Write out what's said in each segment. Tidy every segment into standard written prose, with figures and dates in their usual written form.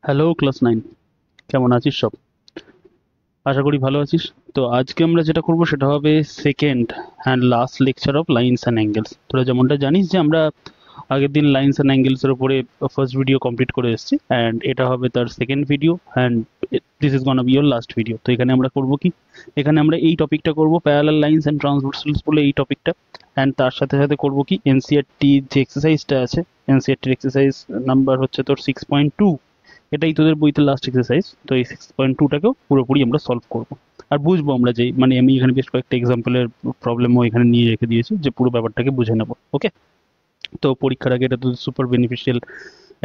Hello class 9, কেমন আছিস সব? আশা করি ভালো আছিস। তো আজকে আমরা যেটা করব সেটা হবে second and last lecture of lines and angles. তোরা যেমনটা জানিস যে আমরা আগের দিন লাইনস অ্যান্ড অ্যাঙ্গেলসের উপরে ফার্স্ট ভিডিও কমপ্লিট করে এসেছি, অ্যান্ড এটা হবে তার second video, and this is gonna be your last video. তো এখানে আমরা করব কি, এখানে আমরা এই টপিকটা করব, প্যারালাল লাইনস অ্যান্ড ট্রান্সভার্সালস বলে এই টপিকটা। অ্যান্ড তার সাথে সাথে করব কি, এনসিইআরটি যে এক্সারসাইজটা আছে, এনসিইআরটির এক্সারসাইজ নাম্বার হচ্ছে তোর 6.2, এটাই তোদের বইতে লাস্ট এক্সারসাইজ। তো এই 6.2টাকেও পুরোপুরি আমরা সলভ করব। আর বুঝবো আমরা যে, মানে আমি এখানে বেশ কয়েকটা এক্সাম্পলের প্রবলেমও এখানে নিয়ে রেখে দিয়েছি, যে পুরো ব্যাপারটাকে বুঝে নেবো। ওকে, তো পরীক্ষার আগে এটা তো সুপার বেনিফিশিয়াল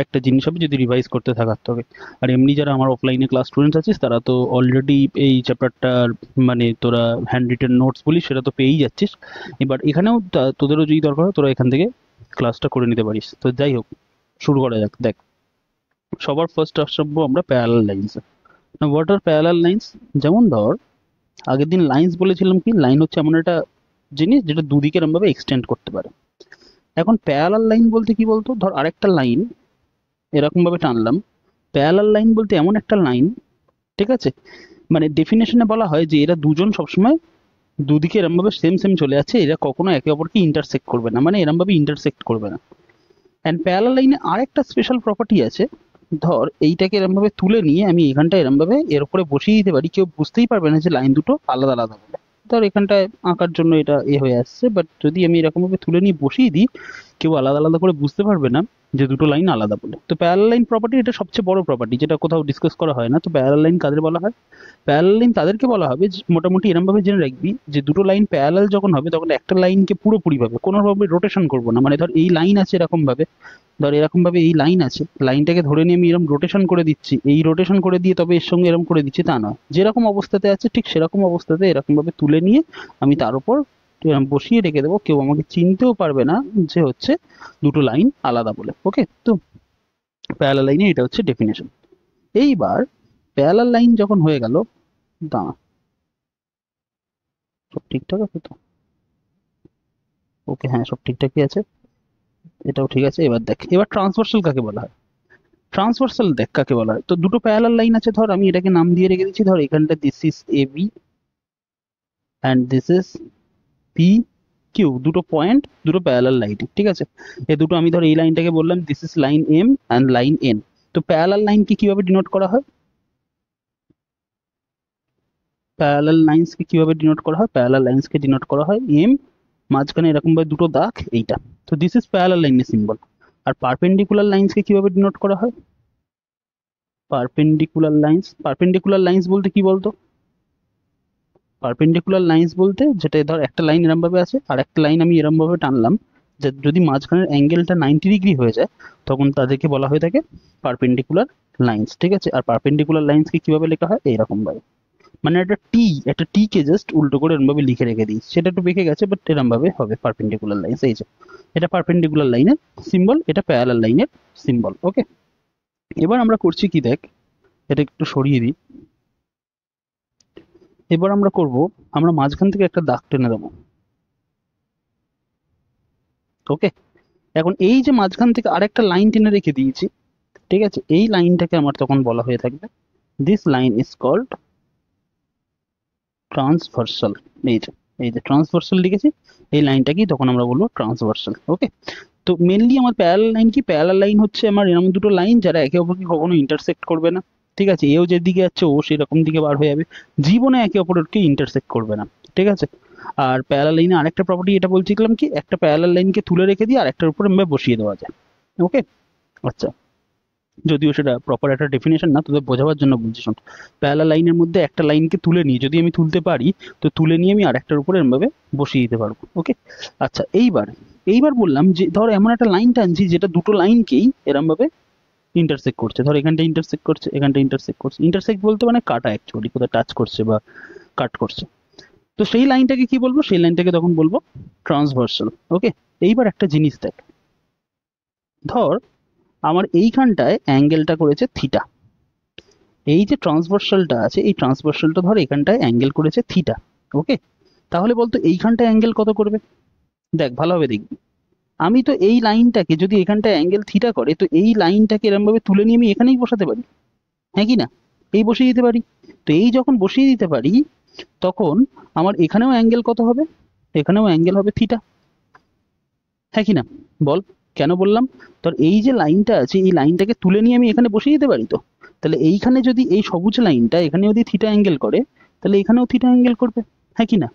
একটা জিনিস হবে যদি রিভাইজ করতে থাকার হবে। আর এমনি যারা আমার অফলাইনে ক্লাস স্টুডেন্টস আছিস তারা তো অলরেডি এই চ্যাপ্টারটার, মানে তোরা হ্যান্ড রিটেন নোটস বলিস সেটা তো পেয়েই যাচ্ছিস। এবার এখানেও তোদেরও যদি দরকার হয় তোরা এখান থেকে ক্লাসটা করে নিতে পারিস। তো যাই হোক, শুরু করা যাক। দেখ, সবার ফার্স্ট আসবো আমরা প্যারালাল লাইন্স। না, হোয়াট আর প্যারালাল লাইন্স? যেমন ধর, আগের দিন লাইন্স বলেছিলাম কি, লাইন হচ্ছে এমন একটা জিনিস যেটা দুদিকে এরকম ভাবে এক্সটেন্ড করতে পারে। এখন প্যারালাল লাইন বলতে কি বলতো, ধর আরেকটা লাইন এরকম ভাবে টানলাম। প্যারালাল লাইন বলতে এমন একটা লাইন, ঠিক আছে, মানে ডেফিনেশনে বলা হয় যে এরা দুজন সবসময় দুদিকে এরম ভাবে সেম সেম চলে যাচ্ছে, এরা কখনো একে অপরকে ইন্টারসেক্ট করবে না, মানে এরম ভাবে ইন্টারসেক্ট করবে না। অ্যান্ড প্যারালাল লাইনে আরেকটা স্পেশাল প্রপার্টি আছে। ধর এইটাকে এরম ভাবে তুলে নিয়ে আমি এখানটা এরম ভাবে এর উপরে বসিয়ে দিতে পারি, কেউ বুঝতেই পারবে না যে লাইন দুটো আলাদা আলাদা বলে। ধর এখানটায় আঁকার জন্য এটা হয়ে আসছে, বাট যদি আমি এরকম ভাবে তুলে নিয়ে বসিয়ে দিই, কেউ আলাদা আলাদা করে বুঝতে পারবে না যে দুটো লাইন আলাদা বলে। তো প্যারালাল লাইন প্রপার্টি এটা সবচেয়ে বড় প্রপার্টি, যেটা কোথাও ডিসকাস করা হয় না। তো প্যারালাল লাইন কাদের বলা হয়? প্যারালাল লাইন তাদেরকে বলা হবে মোটামুটি এরম ভাবে জেনে রাখবি যে দুটো লাইন প্যারালাল যখন হবে তখন একটা লাইনকে পুরোপুরি ভাবে কোনোভাবে রোটেশন করবো না। মানে ধর এই লাইন আছে এরকম ভাবে, ধর এরকম ভাবে এই লাইন আছে, লাইনটাকে ধরে নিয়ে আমি এরকম রোটেশন করে দিচ্ছি, এই রোটেশন করে দিয়ে তবে এর সঙ্গে এরকম করে দিচ্ছি তা নয়। যেরকম অবস্থাতে আছে ঠিক সেরকম অবস্থাতে এরকম ভাবে তুলে নিয়ে আমি তার উপর এরকম বসিয়ে রেখে দেবো, কেউ আমাকে চিনতেও পারবে না যে হচ্ছে দুটো লাইন আলাদা বলে। ওকে, তো প্যারালাল লাইনে এটা হচ্ছে ডেফিনেশন। এইবার প্যারালাল লাইন যখন হয়ে গেল, দাঁড়া, সব ঠিকঠাক আছে তো? ওকে, হ্যাঁ সব ঠিকঠাকই আছে, এটাও ঠিক আছে। এবার দেখ, এবার ট্রান্সভার্সাল কাকে বলা হয়? ট্রান্সভার্সাল দেখ কাকে বলা হয়। তো দুটো প্যারালাল লাইন আছে, ধর আমি এটাকে নাম দিয়ে রেখে দিচ্ছি, ধর এখানটা this is A B and this is P Q, দুটো পয়েন্ট, দুটো প্যারালাল লাইন, ঠিক আছে। এই দুটো আমি ধর এই লাইনটাকে বললাম this is line M and line N. তো প্যারালাল লাইনকে কিভাবে ডিনোট করা হয়? প্যারালাল লাইন্সকে কিভাবে ডিনোট করা হয়? প্যারালাল লাইন্সকে ডিনোট করা হয় এম, মাঝখানে এরকম ভাবে দুটো দাগ, এইটা। তো দিস ইজ প্যারালাল লাইনের সিম্বল। আর পারপেন্ডিকুলার লাইন্সকে কিভাবে ডিনোট করা হয়? পারপেন্ডিকুলার লাইন্স বলতে কি বলতো? পারপেন্ডিকুলার লাইন্স বলতে যেটা, ধর একটা লাইন এরম ভাবে আছে আর একটা লাইন আমি এরম ভাবে টানলাম, যে যদি মাঝখানের অ্যাঙ্গেলটা 90 ডিগ্রি হয়ে যায় তখন তাদেরকে বলা হয়ে থাকে পারপেন্ডিকুলার লাইন্স, ঠিক আছে। আর পারপেন্ডিকুলার লাইন্সকে কিভাবে লেখা হয়? এইরকম ভাবে, মানে একটা টি কে জাস্ট উল্টো করে এরম ভাবে লিখে রেখে দিই, সেটা একটু বেঁকে গেছে বাট এরম ভাবে হবে পারপেন্ডিকুলার লাইন্স। এই যে এটা পারপেন্ডিকুলার লাইনের সিম্বল, এটা প্যারালাল লাইনের সিম্বল। ওকে, এবার আমরা করছি কি দেখ, এটা একটু সরিয়ে দিই। এবার আমরা করব, আমরা মাঝখান থেকে একটা দাগ টেনে দেবো। ওকে, এখন এই যে মাঝখান থেকে আরেকটা লাইন টেনে রেখে দিয়েছি, ঠিক আছে, এই লাইনটাকে আমার তখন বলা হয়ে থাকবে this line is called transversal. এই যে এই যে ট্রান্সভার্সাল লিখেছি, এই লাইনটাকেই তখন আমরা বলবো ট্রান্সভার্সাল। ওকে, তো মেনলি আমার প্যারালাল লাইন কি? প্যারালাল লাইন হচ্ছে আমার এরকম দুটো লাইন যারা একে অপরকে কখনো ইন্টারসেক্ট করবে না, ঠিক আছে। এও যেদিকে যাচ্ছে ও সেরকম দিকে বার হয়ে যাবে, জীবনে একে অপরকে ইন্টারসেক্ট করবে না, ঠিক আছে। আর প্যারালাল লাইনে আরেকটা প্রপার্টি এটা বলছিলাম কি, একটা প্যারালাল লাইনকে তুলে রেখে দিয়ে আরেকটার উপর আমরা বসিয়ে দেওয়া যায়। ওকে, আচ্ছা, যদিও সেটা প্রপার একটা ডেফিনেশন না, তোদের বোঝাবার জন্য বলছি শোন। প্যারালাল লাইনের মধ্যে একটা লাইনকে তুলে নিয়ে, যদি আমি তুলতে পারি, তো তুলে নিয়ে আমি আরেকটার উপরে এরমভাবে বসিয়ে দিতে পারবো। ওকে, আচ্ছা, এইবার এইবার বললাম যে ধর এমন একটা লাইন টানছি যেটা দুটো লাইনকেই এরম ভাবে ইন্টারসেক্ট করছে। ধর এখানটা ইন্টারসেক্ট করছে, এখানটা ইন্টারসেক্ট করছে। ইন্টারসেক্ট বলতে মানে কাটা, অ্যাকচুয়ালি কোথায় টাচ করছে বা কাট করছে। তো সেই লাইনটাকে কি বলবো? সেই লাইনটাকে তখন বলবো ট্রান্সভার্সাল। ওকে, এইবার একটা জিনিস দেখ, ধর আমার এইখানটায় অ্যাঙ্গেলটা করেছে থিটা, এই যে ট্রান্সভার্সালটা আছে এই ট্রান্সভার্সালটা ধর এখানটায় অ্যাঙ্গেল করেছে থিটা। ওকে, তাহলে বলতো এইখানটায় অ্যাঙ্গেল কত করবে? দেখ ভালোভাবে দেখবি, আমি তো এই লাইনটাকে যদি এখানটায় অ্যাঙ্গেল থিটা করে, তো এই লাইনটাকে এরকম ভাবে তুলে নিয়ে আমি এখানেই বসাতে পারি। হ্যাঁ কি না? এই বসিয়ে দিতে পারি। তো এই যখন বসিয়ে দিতে পারি তখন আমার এখানেও অ্যাঙ্গেল কত হবে? এখানেও অ্যাঙ্গেল হবে থিটা। হ্যাঁ কি না? বল। কেন বললাম? তোর এই যে লাইনটা আছে এই লাইনটাকে তুলে নিয়ে আমি এখানে বসিয়ে দিতে পারি তো। তাহলে এইখানে যদি এই সবুজ লাইনটা এখানে যদি থিটা অ্যাঙ্গেল করে তাহলে এখানেও থিটা অ্যাঙ্গেল করবে। হ্যাঁ কি না?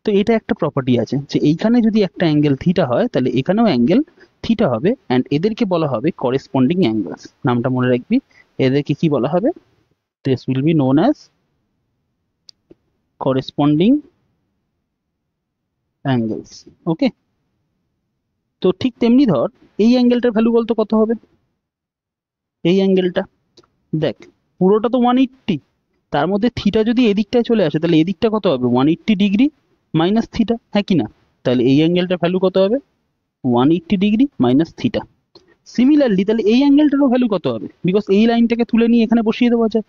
তো এটা একটা প্রপার্টি আছে যে এইখানে যদি একটা অ্যাঙ্গেল থিটা হয় তাহলে এখানেও অ্যাঙ্গেল থিটা হবে, অ্যান্ড এদেরকে বলা হবে করেসপন্ডিং অ্যাঙ্গেলস। নামটা মনে রাখবি। এদেরকে কি বলা হবে? This will be known as corresponding angles. Okay. তো ঠিক তেমনি ধর এই অ্যাঙ্গেলটার ভ্যালু বলতো কত হবে? এই অ্যাঙ্গেলটা দেখ, পুরোটা তো 180, তার মধ্যে থিটা যদি এদিকটায় চলে আসে তাহলে এদিকটা কত হবে? 180 ডিগ্রি মাইনাস থিটা। হ্যাঁ কি না? তাহলে এই অ্যাঙ্গেলটার ভ্যালু কত হবে? 180 ডিগ্রি মাইনাস থিটা। সিমিলারলি তাহলে এই অ্যাঙ্গেলটারও ভ্যালু কত হবে? বিকজ এই লাইনটাকে তুলে নিয়ে এখানে বসিয়ে দেওয়া যায়।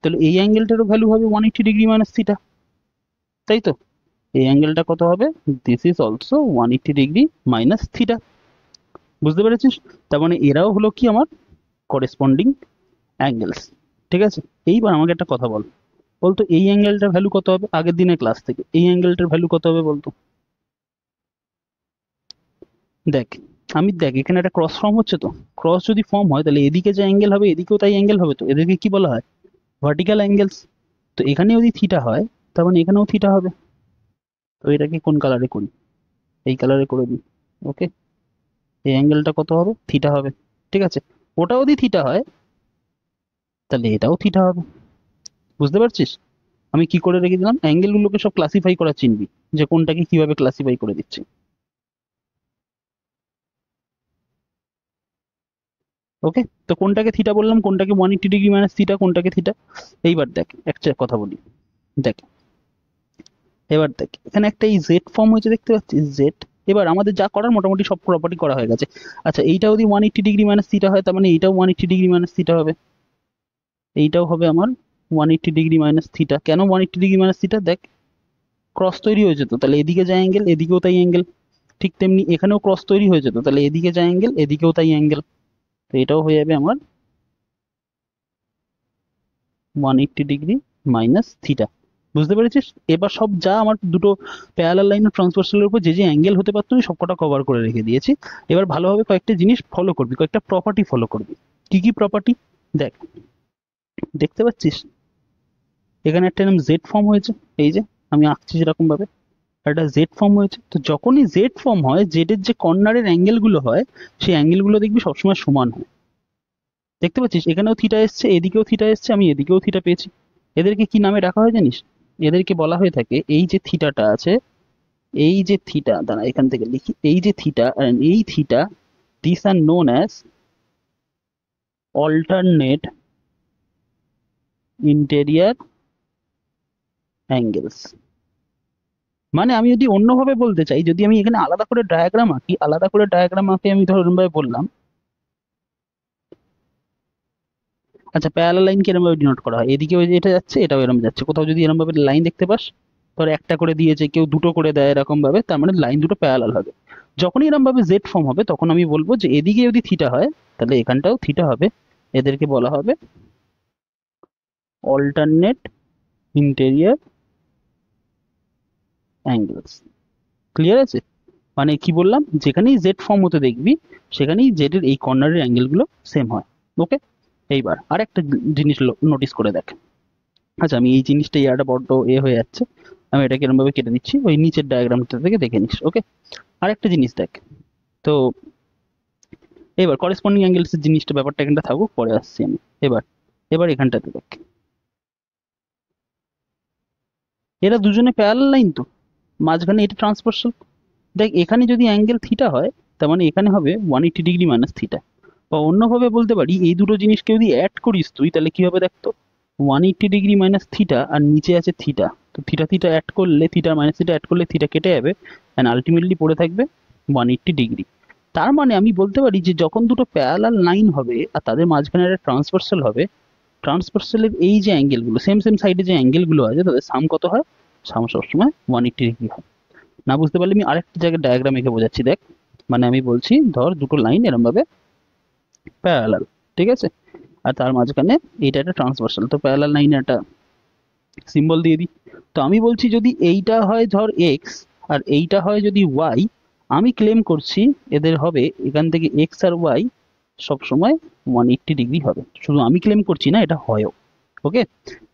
তাহলে এই অ্যাঙ্গেলটারও ভ্যালু হবে 180 ডিগ্রি মাইনাস থিটা। তাই তো? এই অ্যাঙ্গেলটা কত হবে? This is also 180 degree minus theta. বুঝতে পেরেছিস? তার মানে এরাও হলো কি আমার করেসপন্ডিং অ্যাঙ্গেলস। ঠিক আছে। এইবার আমাকে একটা কথা বল, বলতো এই অ্যাঙ্গেলটার ভ্যালু কত হবে? আগের দিনের ক্লাস থেকে এই অ্যাঙ্গেলটার ভ্যালু কত হবে বলতো? দেখ, দেখ এখানে একটা ক্রস ফর্ম হচ্ছে তো। ক্রস যদি ফর্ম হয় তাহলে এদিকে যে অ্যাঙ্গেল হবে এদিকেও তাই অ্যাঙ্গেল হবে, তো এদেরকে কি বলা হয়? Vertical angles. তো এখানে যদি থিটা হয় তার মানে এখানেও থিটা হবে। তো এটাকে কোন কালারে করি? এই কালারে করে দিই। ওকে। এই অ্যাঙ্গেলটা কত হবে? থিটা হবে। ঠিক আছে। ওটা যদি থিটা হয় তাহলে এটাও থিটা হবে। বুঝতে পারছিস আমি কি করে রেখে দিলাম? অ্যাঙ্গেলগুলোকে সব ক্লাসিফাই করা চিনবি, যে কোনটাকে কিভাবে ক্লাসিফাই করে দিচ্ছি। ওকে। তো কোনটাকে থিটা বললাম, কোনটাকে 180 ডিগ্রি মাইনাস থিটা, কোনটাকে থিটা। এইবার দেখ একটা কথা বলি। দেখ, এবার দেখ এখানে একটা এই জেড ফর্ম হয়েছে, দেখতে পাচ্ছিস জেড। এবার আমাদের যা করার মোটামুটি সব প্রপার্টি করা হয়ে গেছে। আচ্ছা, এইটা যদি 180 ডিগ্রি মাইনাস থিটা হয় তার মানে এইটাও 180 ডিগ্রি মাইনাস থিটা হবে। এইটাও হবে আমার 180 ডিগ্রি মাইনাস থিটা। কেন 180 ডিগ্রি মাইনাস থিটা? দেখ, ক্রস তৈরি হয়েছে তো, তাহলে এদিকে যা অ্যাঙ্গেল এদিকেও তাই অ্যাঙ্গেল। ঠিক তেমনি এখানেও ক্রস তৈরি হয়েছে তো, তাহলে এদিকে যা অ্যাঙ্গেল এদিকেও তাই অ্যাঙ্গেল। তো এটাও হয়ে যাবে আমার 180 ডিগ্রি মাইনাস থিটা। বুঝতে পেরেছিস? এবার সব যা আমার দুটো প্যারালাল লাইন ও ট্রান্সভার্সালের উপর যে যে অ্যাঙ্গেল হতে পারতো আমি সবকটা কভার করে রেখে দিয়েছি। এবার ভালোভাবে কয়েকটা জিনিস ফলো করবি, কয়েকটা প্রপার্টি ফলো করবি। কি কি প্রপার্টি? দেখ, দেখতে পাচ্ছিস এখানে একটা এরকম জেড ফর্ম হয়েছে। এই যে আমি আঁকছি যেরকম ভাবে একটা জেড ফর্ম হয়েছে। তো যখনই জেড ফর্ম হয় জেড এর যে কর্নারের অ্যাঙ্গেল গুলো হয় সেই অ্যাঙ্গেল গুলো দেখবি সবসময় সমান হয়। দেখতে পাচ্ছিস এখানেও থিটা এসছে, এদিকেও থিটা এসছে, আমি এদিকেও থিটা পেয়েছি। এদেরকে কি নামে ডাকা হয় জানিস? এদেরকে বলা হয়ে থাকে, এই যে থিটাটা আছে, এই যে থিটা, দাঁড়া এখান থেকে লিখি, এই যে থিটা আর এই theta, this are known as alternate interior angles. মানে আমি যদি অন্যভাবে বলতে চাই, যদি আমি এখানে আলাদা করে ডায়াগ্রাম আঁকি, আলাদা করে ডায়াগ্রাম আঁকে আমি ধর এরকম ভাবে বললাম। আচ্ছা, প্যারালাল লাইন কি এরকম ভাবে ডিনোট করা হয়? এদিকে ওই যে এটা যাচ্ছে এটাও এরকম যাচ্ছে। কোথাও যদি এরকম ভাবে লাইন দেখতে পাস, ধর একটা করে দিয়েছে, কেউ দুটো করে দেয় এরকম ভাবে, তার মানে লাইন দুটো প্যারালাল হবে। যখনই এরকম ভাবে জেড ফর্ম হবে তখন আমি বলবো যে এদিকে যদি থিটা হয় তাহলে এখানটাও থিটা হবে। এদেরকে বলা হবে অল্টারনেট ইন্টেরিয়র অ্যাঙ্গেলস। ক্লিয়ার আছে? মানে কি বললাম, যেখানেই জেড ফর্ম হতে দেখবি সেখানেই জেড এর এই কর্নারের অ্যাঙ্গেল গুলো সেম হয়। ওকে। এইবার আরেকটা জিনিস নোটিস করে দেখ। আচ্ছা, আমি এই জিনিসটা ইয়াটা বড্ড হয়ে যাচ্ছে, আমি এটাকে এরকম ভাবে কেটে দিচ্ছি, ওই নিচের ডায়াগ্রামটা থেকে দেখে নিস। ওকে। আরেকটা জিনিস দেখ। তো এবার করেসপন্ডিং অ্যাঙ্গেলস এর জিনিসটা ব্যাপারটা এখানটা থাকুক, পরে আসছি আমি। এবার এবার এখানটাতে দেখ, এরা দুজনে প্যারালাল লাইন তো, মাঝখানে এটা ট্রান্সভার্সাল। দেখ এখানে যদি অ্যাঙ্গেল থিটা হয় তার মানে এখানে হবে 180 ডিগ্রি মাইনাস থিটা। বা অন্যভাবে বলতে পারি, এই দুটো জিনিসকে যদি অ্যাড করিস তুই তাহলে কি হবে দেখতো, 180 ডিগ্রি মাইনাস থিটা আর নিচে আছে থিটা। তো থিটা থিটা অ্যাড করলে, থিটা মাইনাস থিটা অ্যাড করলে থিটা কেটে যাবে, অ্যান্ড আলটিমেটলি পড়ে থাকবে 180 ডিগ্রি। তার মানে আমি বলতে পারি যে যখন দুটো প্যারালাল লাইন হবে আর তাদের মাঝখানে একটা ট্রান্সভার্সাল হবে, ট্রান্সভার্সালের এই যে অ্যাঙ্গেলগুলো সেম সেম সাইডে যে অ্যাঙ্গেলগুলো আছে তাদের সাম কত হয়? সাম সবসময় 180 ডিগ্রি হয়। না বুঝতে পারলে আমি আরেকটা জায়গায় ডায়াগ্রাম এঁকে বোঝাচ্ছি। দেখ, মানে আমি বলছি ধর দুটো লাইন এরম ভাবে প্যারালাল, ঠিক আছে? আর তার মাঝখানে এইটা একটা ট্রান্সভার্সাল, তো প্যারালাল লাইনে একটা সিম্বল দিয়ে দিই। তো আমি বলছি যদি এইটা হয় ধর এক্স আর এইটা হয় যদি ওয়াই, আমি ক্লেম করছি এদের হবে এখান থেকে এক্স আর ওয়াই সবসময় 180 ডিগ্রি হবে। শুধু আমি ক্লেম করছি না, এটা হয়ও। ওকে,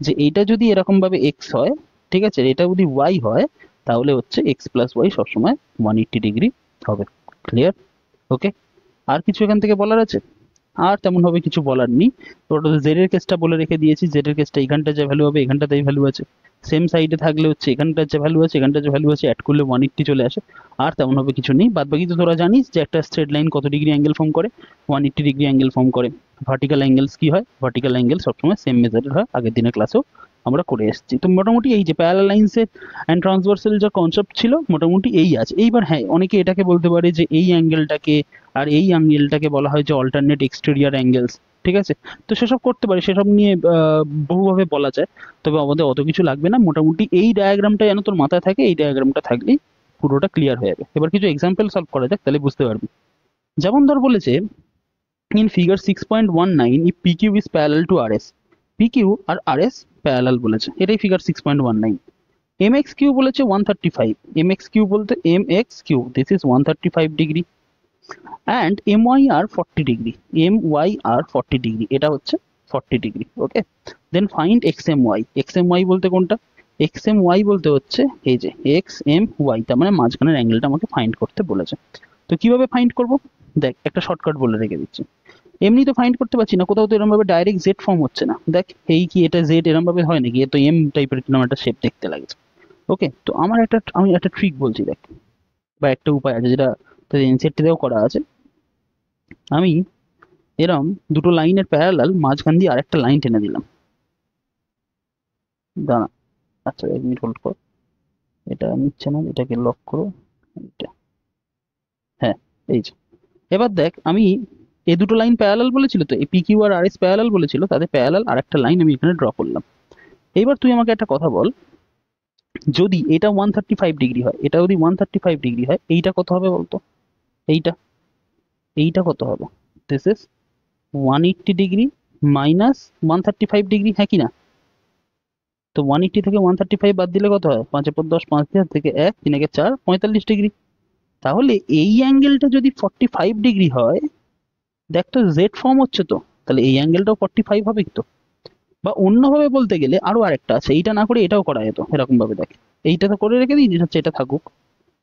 যে এইটা যদি এরকম ভাবে এক্স হয়, ঠিক আছে, এটা যদি ওয়াই হয়, তাহলে হচ্ছে এক্স প্লাস ওয়াই সবসময় 180 ডিগ্রি হবে। ক্লিয়ার? ওকে, আর কিছু এখান থেকে বলার আছে? আর তেমন ভাবে কিছু বলার নেই। তো ওটা জেড এর কেসটা বলে রেখে দিয়েছি, জেড এর কেসটা এখানটা যে ভ্যালু হবে এখানটাতেই ভ্যালু আছে, সেম সাইডে থাকলে হচ্ছে এখানটার যে ভ্যালু আছে এখানটার যে ভ্যালু আছে অ্যাড করলে 180 চলে আসে। আর তেমন ভাবে কিছু নেই। বাদ বাকি তো তোরা জানিস যে একটা স্ট্রেট লাইন কত ডিগ্রি অ্যাঙ্গেল ফর্ম করে, 180 ডিগ্রি অ্যাঙ্গেল ফর্ম করে। ভার্টিক্যাল অ্যাঙ্গেলস কি হয়? ভার্টিক্যাল অ্যাঙ্গেল সবসময় সেম মেজারের হয়, আগের দিনের ক্লাসেও আমরা করে এসেছি। তো মোটামুটি এই যে প্যারালাল লাইন্সের অ্যান্ড ট্রান্সভার্সাল যে কনসেপ্ট ছিল মোটামুটি এই আছে। এইবার হ্যাঁ, অনেকে এটাকে বলতে পারে যে এই অ্যাঙ্গেলটাকে আর এই অ্যাঙ্গেলটাকে বলা হয় যে অল্টারনেট এক্সটেরিয়র অ্যাঙ্গেলস, ঠিক আছে? তো সেসব করতে পারে, সেসব নিয়ে বহুভাবে বলা যায়। তবে আমাদের অত কিছু লাগবে না, মোটামুটি এই ডায়াগ্রামটা যেন তোর মাথায় থাকে, এই ডায়াগ্রামটা থাকলেই পুরোটা ক্লিয়ার হয়ে যাবে। এবার কিছু এক্সাম্পল সলভ করা যাক, তাহলে বুঝতে পারবি। যেমন ধর বলেছে in figure 6.19 if PQ is parallel to RS, PQ আর RS প্যারালাল বলেছে, এটাই ফিগার 6.19। mx কিউ বলেছে 135, mx কিউ বলতে mx Q, this is 135 degree, and MYR 40 degree, MYR 40 degree, এটা হচ্ছে 40 degree. Okay, then find XMY, XMY বলতে কোনটা? XMY বলতে হচ্ছে এই যে XMY, তার মানে মাঝখানের অ্যাঙ্গেলটা আমাকে ফাইন্ড করতে বলেছে। তো কিভাবে ফাইন্ড করব? দেখ, একটা শর্টকাট বলে রেখে দিচ্ছি। এমনি তো ফাইন্ড করতে পারছি না, কোথাও তো এরকম ভাবে ডাইরেক্ট জেড ফর্ম হচ্ছে না। দেখ, এই কি এটা জেড এরকম ভাবে হয় নাকি? এ তো এম টাইপের কিরকম একটা শেপ দেখতে লাগছে। ওকে, তো আমি একটা ট্রিক বলছি দেখ, বা একটা উপায় আছে যেটা তোদের এনসিইআরটিতেও করা আছে। আমি এরম দুটো লাইনের প্যারালাল মাঝখান দিয়ে আরেকটা লাইন টেনে দিলাম। দাঁড়া, আচ্ছা 1 মিনিট হোল্ড কর, এটা নিচ্ছে না, এটাকে লক করো, এটা, হ্যাঁ, এই যে। এবার দেখ, আমি এই দুটো লাইন প্যারালাল বলেছিল, তো এই পি কিউ আর আর এস প্যারালাল বলেছিল, তাদের প্যারালাল আরেকটা লাইন আমি এখানে ড্র করলাম। এইবার তুই আমাকে একটা কথা বল, যদি এটা 135 ডিগ্রি হয়, এটা যদি 135 ডিগ্রি হয়, এইটা কত হবে বলতো? এইটা এইটা কত হবে? This is 180 degree minus 135 degree, হ্যাঁ কি না? তো 180 থেকে 135 বাদ দিলে কত হয়? 5 × 10, 5 থেকে 1, 3 × 4, 45 ডিগ্রি। তাহলে এই অ্যাঙ্গেলটা যদি 45 ডিগ্রি হয়, দেখ তো জেড ফর্ম হচ্ছে তো, তাহলে এই অ্যাঙ্গেলটাও 45 হবে তো। বা অন্যভাবে বলতে গেলে আরো আরেকটা আছে, এইটা না করে এটাও করা যেত এরকম ভাবে। দেখ, এইটা তো করে রেখে দিই, হচ্ছে এটা থাকুক,